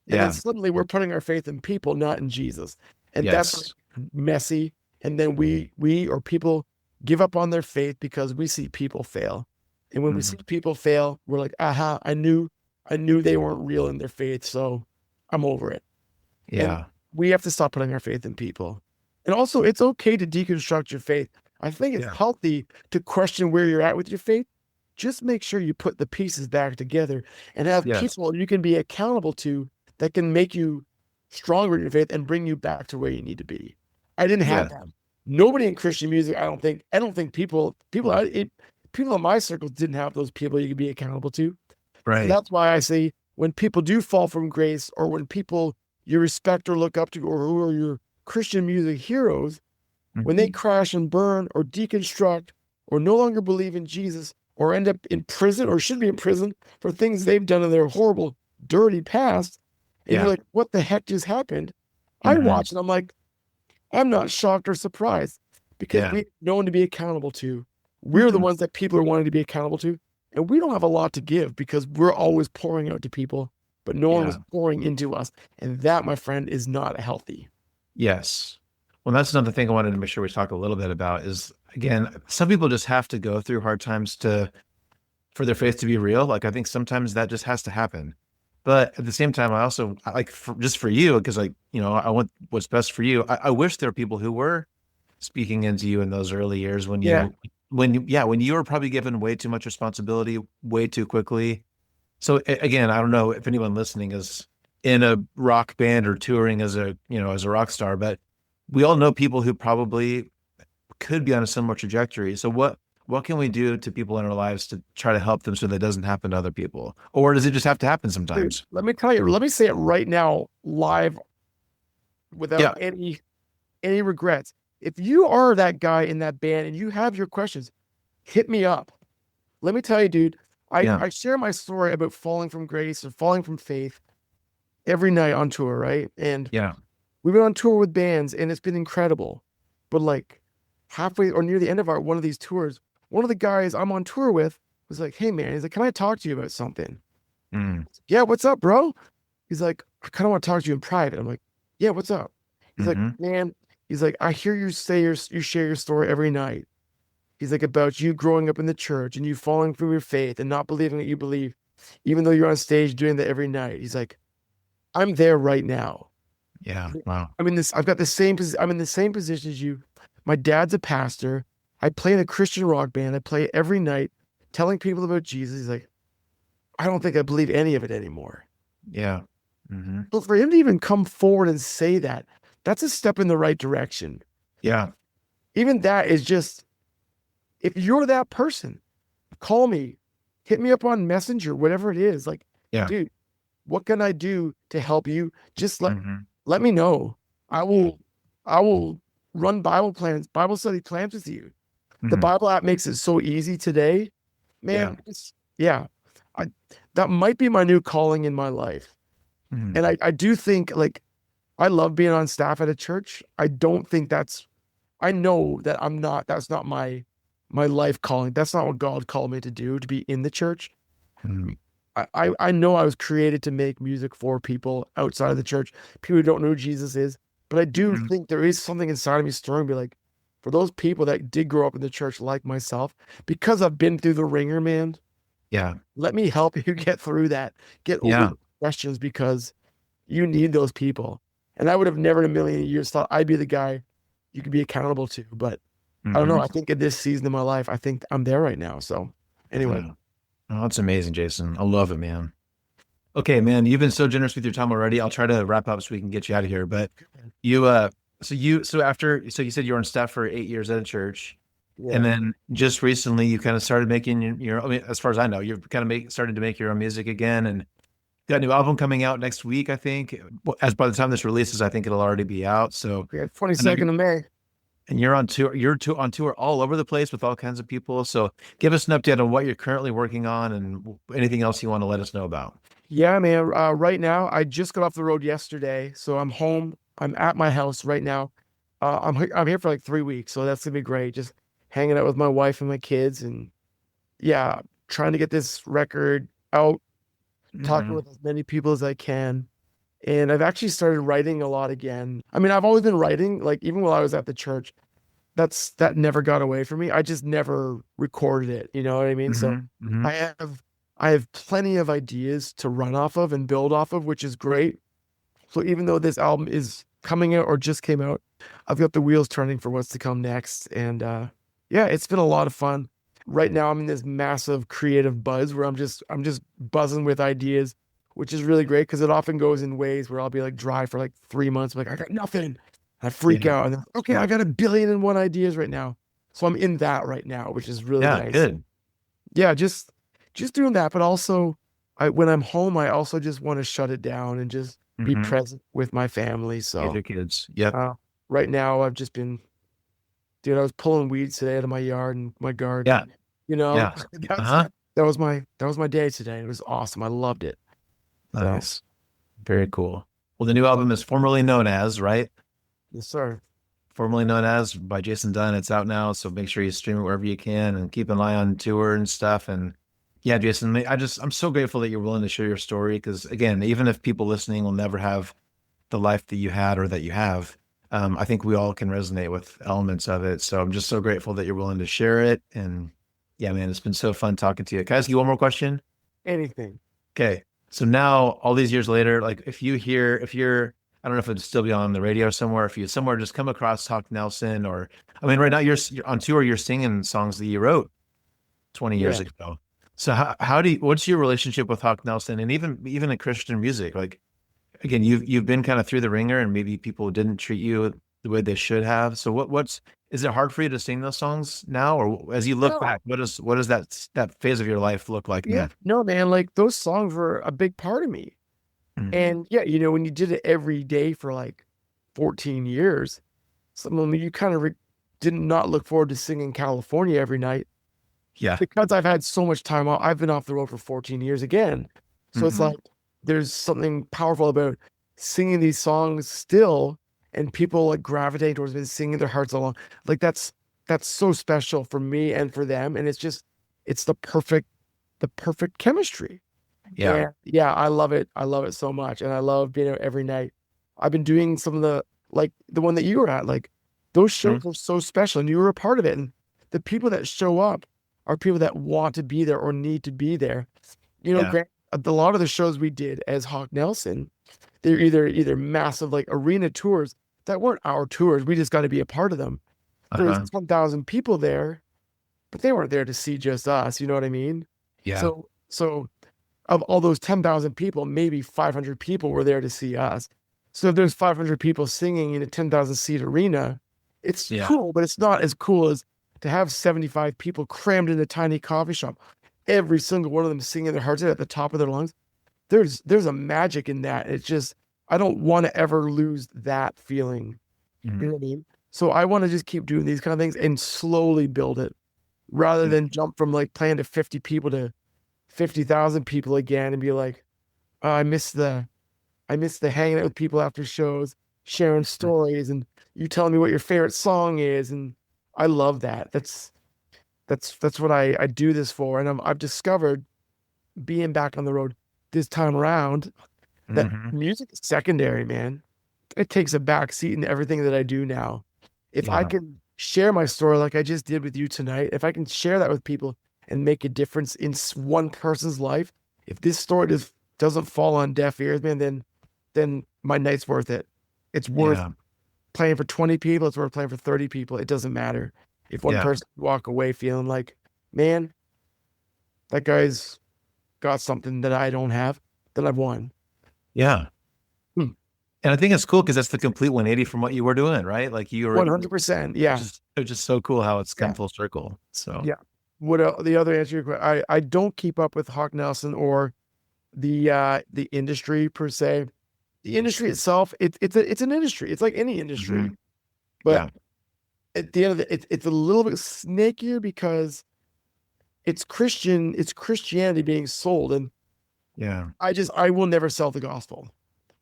S2: then
S3: Yeah.
S2: suddenly we're putting our faith in people, not in Jesus. And that's
S3: Yes.
S2: messy. And then we or people give up on their faith because we see people fail. And when we see
S3: Mhm.
S2: people fail, we're like, aha, I knew they weren't real in their faith, so I'm over it. And
S3: Yeah.
S2: we have to stop putting our faith in people. And also, it's okay to deconstruct your faith. I think it's
S3: Yeah.
S2: healthy to question where you're at with your faith. Just make sure you put the pieces back together and have
S3: Yes.
S2: people you can be accountable to that can make you stronger in your faith and bring you back to where you need to be. I didn't have
S3: Yeah.
S2: that. Nobody in Christian music, I don't think people in my circles didn't have those people you could be accountable to. So
S3: Right.
S2: that's why I say when people do fall from grace, or when people you respect or look up to, or who are your Christian music heroes, when they
S3: Mhm.
S2: crash and burn or deconstruct or no longer believe in Jesus or end up in prison or should be in prison for things they've done in their horrible, dirty past, and you're
S3: Yeah.
S2: like, what the heck just happened? I
S3: Mhm.
S2: watch and I'm like, I'm not shocked or surprised because
S3: Yeah.
S2: we have no one to be accountable to. We're the
S3: Mhm.
S2: ones that people are wanting to be accountable to. And we don't have a lot to give because we're always pouring out to people, but no one
S3: Yeah.
S2: was pouring into us. And that, my friend, is not healthy.
S3: Yes. Well, that's another thing I wanted to make sure we talk a little bit about is again, some people just have to go through hard times for their faith to be real. Like I think sometimes that just has to happen. But at the same time, I also like just for you, because like, I want what's best for you. I wish there were people who were speaking into you in those early years
S2: Yeah.
S3: when you were probably given way too much responsibility way too quickly. So again, I don't know if anyone listening is in a rock band or touring as a rock star, but we all know people who probably could be on a similar trajectory. So what can we do to people in our lives to try to help them so that doesn't happen to other people? Or does it just have to happen
S2: Dude,
S3: sometimes?
S2: let me tell you, let me say it right now, live, without
S3: Yeah.
S2: any regrets. If you are that guy in that band and you have your questions, hit me up. Let me tell you, dude, I,
S3: Yeah.
S2: I share my story about falling from grace or falling from faith every night on tour, right? And
S3: Yeah.
S2: we've been on tour with bands and it's been incredible. But like halfway or near the end of our one of these tours, one of the guys I'm on tour with was like, hey man, he's like, can I talk to you about something?
S3: Mm.
S2: Yeah, what's up, bro? He's like, I kind of want to talk to you in private. I'm like, yeah, what's up? He's like,
S3: Hmm.
S2: man, he's like, I hear you say you share your story every night. He's like, about you growing up in the church and you falling from your faith and not believing what you believe. even though you're on stage doing that every night. He's like, I'm there right now.
S3: Yeah. Wow.
S2: I'm in this, I've got the same, I'm in the same position as you. My dad's a pastor. I play in a Christian rock band. I play every night telling people about Jesus. He's like, I don't think I believe any of it anymore.
S3: Yeah. Mm-hmm.
S2: But for him to even come forward and say that, that's a step in the right direction.
S3: Yeah.
S2: Even that is just, if you're that person, call me, hit me up on Messenger, whatever it is. Like,
S3: Yeah.
S2: dude, what can I do to help you? Just
S3: Mm-hmm.
S2: let me know. I will run Bible study plans with you. The
S3: Mm-hmm.
S2: Bible app makes it so easy today. Man, that might be my new calling in my life.
S3: Mm-hmm.
S2: And I do think, like, I love being on staff at a church. I don't think I know that that's not my life calling. That's not what God called me to do, to be in the church.
S3: Mm-hmm.
S2: I know I was created to make music for people outside of the church, people who don't know who Jesus is. But I do think there is something inside of me stirring, be like, for those people that did grow up in the church like myself, because I've been through the ringer, man,
S3: Yeah.
S2: let me help you get through that, get over
S3: Yeah.
S2: the questions, because you need those people. And I would have never in a million years thought I'd be the guy you could be accountable to. But I don't know. I think in this season of my life, I think I'm there right now. So anyway.
S3: Yeah. Oh, that's amazing, Jason. I love it, man. Okay, man, you've been so generous with your time already. I'll try to wrap up so we can get you out of here. But you, so you said you were on staff for 8 years at a church,
S2: Yeah.
S3: and then just recently you kind of started making your I mean, as far as I know, you're kind of started to make your own music again, and got a new album coming out next week, I think. As by the time this releases, I think it'll already be out. So,
S2: Yeah, 22nd of May.
S3: and you're on tour. On tour all over the place with all kinds of people. So, give us an update on what you're currently working on and anything else you want to let us know about.
S2: Yeah, man. Right now, I just got off the road yesterday, so I'm home. I'm at my house right now. I'm here for like 3 weeks, so that's gonna be great. Just hanging out with my wife and my kids, and yeah, trying to get this record out, talking with as many people as I can. And I've actually started writing a lot again. I mean, I've always been writing, like even while I was at the church. That never got away from me. I just never recorded it. You know what I mean? So I have plenty of ideas to run off of and build off of, which is great. So even though this album is coming out or just came out, I've got the wheels turning for what's to come next. And yeah, it's been a lot of fun. Right now I'm in this massive creative buzz where I'm just buzzing with ideas, which is really great because it often goes in ways where I'll be like dry for like 3 months. I'm like, I got nothing. I freak out. And then, okay, I got 1,000,000,001 ideas right now. So I'm in that right now, which is really nice.
S3: Good.
S2: Yeah, just doing that. But also when I'm home, I also just want to shut it down and just be present with my family. So
S3: your kids. Yep.
S2: Right now I've just been, dude, I was pulling weeds today out of my yard and my garden.
S3: Yeah.
S2: You know,
S3: Yeah.
S2: that was my day today. It was awesome. I loved it.
S3: Nice. Very cool. Well, the new album is formerly known as, right?
S2: Yes, sir.
S3: Formerly known as by Jason Dunn. It's out now, so make sure you stream it wherever you can and keep an eye on tour and stuff. And yeah, Jason, I'm so grateful that you're willing to share your story because again, even if people listening will never have the life that you had or that you have, I think we all can resonate with elements of it. So I'm just so grateful that you're willing to share it. And yeah, man, it's been so fun talking to you. Can I ask you one more question?
S2: Anything.
S3: Okay. So now all these years later, like if you're, I don't know if it'd still be on the radio somewhere, if you somewhere just come across Hawk Nelson or, I mean, right now you're on tour, you're singing songs that you wrote 20 years ago. So what's your relationship with Hawk Nelson and even in Christian music? Like, again, you've been kind of through the ringer and maybe people didn't treat you the way they should have. So is it hard for you to sing those songs now? Or as you look back, what does that phase of your life look like now?
S2: No, man, like those songs were a big part of me. And yeah, you know, when you did it every day for like 14 years, some of them you kind of did not look forward to singing California every night.
S3: Yeah.
S2: Because I've had so much time off. I've been off the road for 14 years again. So it's like, there's something powerful about singing these songs still and people like gravitating towards me, singing their hearts along. Like that's so special for me and for them. And it's the perfect chemistry.
S3: Yeah.
S2: Yeah, I love it. I love it so much. And I love being out every night. I've been doing some of the, like the one that you were at, like those shows are so special and you were a part of it. And the people that show up are people that want to be there or need to be there.
S3: Yeah.
S2: A lot of the shows we did as Hawk Nelson, they're either massive like arena tours that weren't our tours. We just got to be a part of them. There was 10,000 people there, but they weren't there to see just us. You know what I mean?
S3: Yeah.
S2: So of all those 10,000 people, maybe 500 people were there to see us. So if there's 500 people singing in a 10,000 seat arena, it's cool, but it's not as cool as to have 75 people crammed in a tiny coffee shop, every single one of them singing their hearts out at the top of their lungs. There's a magic in that. It's just, I don't want to ever lose that feeling.
S3: Mm-hmm.
S2: You know what I mean? So I want to just keep doing these kind of things and slowly build it rather than jump from like playing to 50 people to 50,000 people again and be like, oh, I miss the hanging out with people after shows, sharing stories, and you telling me what your favorite song is. And I love that. That's what I do this for. And I've discovered, being back on the road this time around, that music is secondary, man. It takes a back seat in everything that I do now. If I can share my story like I just did with you tonight, if I can share that with people and make a difference in one person's life, if this story just doesn't fall on deaf ears, man, then my night's worth it. It's worth playing for 20 people. It's worth playing for 30 people. It doesn't matter. If one person walk away feeling like, man, that guy's got something that I don't have, then I've won.
S3: Yeah. And I think it's cool because that's the complete 180 from what you were doing, right? Like you were
S2: 100%. Yeah.
S3: It's just so cool how it's come full circle. So
S2: yeah. What the other answer to your question, I don't keep up with Hawk Nelson or the industry per se. The industry itself, it's an industry. It's like any industry. But at the end of it's a little bit snakier because it's Christianity being sold. And I will never sell the gospel.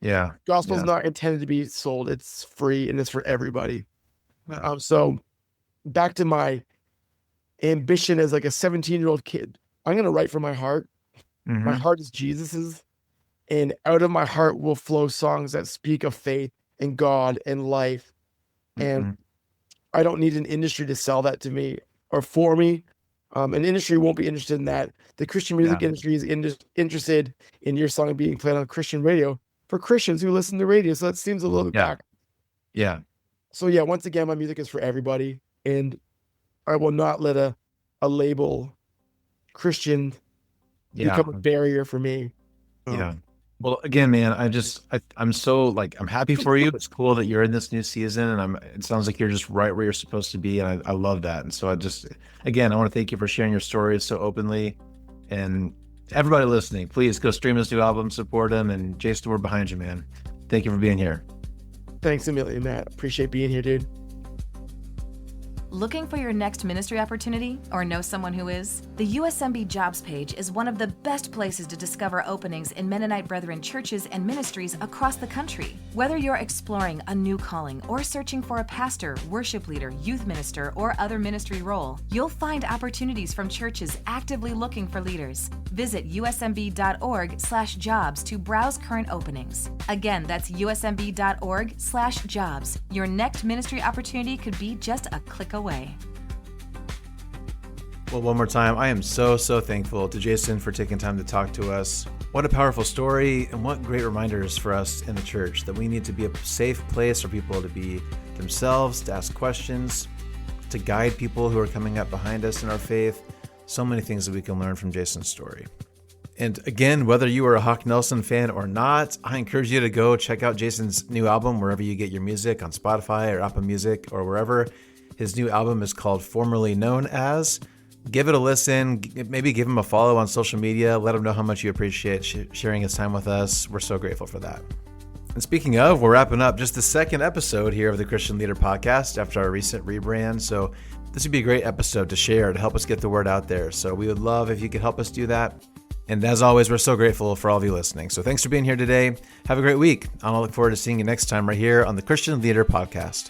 S3: Yeah.
S2: Gospel is not intended to be sold. It's free and it's for everybody. So back to my ambition as like a 17-year-old kid, I'm going to write from my heart. My heart is Jesus's, and out of my heart will flow songs that speak of faith and God and life. And I don't need an industry to sell that to me or for me. An industry won't be interested in that. The Christian music industry is interested in your song being played on Christian radio for Christians who listen to radio. So that seems a little bit back.
S3: Yeah.
S2: So yeah, once again, my music is for everybody, and I will not let a label Christian become a barrier for me.
S3: Yeah. Well, again, man, I'm so I'm happy for you. It's cool that you're in this new season, and it sounds like you're just right where you're supposed to be. And I love that. And so I want to thank you for sharing your stories so openly. And everybody listening, please go stream his new album, support him. And Jason, we're behind you, man. Thank you for being here.
S2: Thanks a million, Matt. Appreciate being here, dude.
S1: Looking for your next ministry opportunity or know someone who is? The USMB jobs page is one of the best places to discover openings in Mennonite Brethren churches and ministries across the country. Whether you're exploring a new calling or searching for a pastor, worship leader, youth minister, or other ministry role, you'll find opportunities from churches actively looking for leaders. Visit usmb.org/jobs to browse current openings. Again, that's usmb.org/jobs. Your next ministry opportunity could be just a click away.
S3: Well, one more time, I am so thankful to Jason for taking time to talk to us. What a powerful story, and what great reminders for us in the church that we need to be a safe place for people to be themselves, to ask questions, to guide people who are coming up behind us in our faith. So many things that we can learn from Jason's story. And again, whether you are a Hawk Nelson fan or not, I encourage you to go check out Jason's new album wherever you get your music, on Spotify or Apple Music or wherever. His new album is called Formerly Known As. Give it a listen. Maybe give him a follow on social media. Let him know how much you appreciate sharing his time with us. We're so grateful for that. And speaking of, we're wrapping up just the second episode here of the Christian Leader Podcast after our recent rebrand. So this would be a great episode to share to help us get the word out there. So we would love if you could help us do that. And as always, we're so grateful for all of you listening. So thanks for being here today. Have a great week. I'll look forward to seeing you next time right here on the Christian Leader Podcast.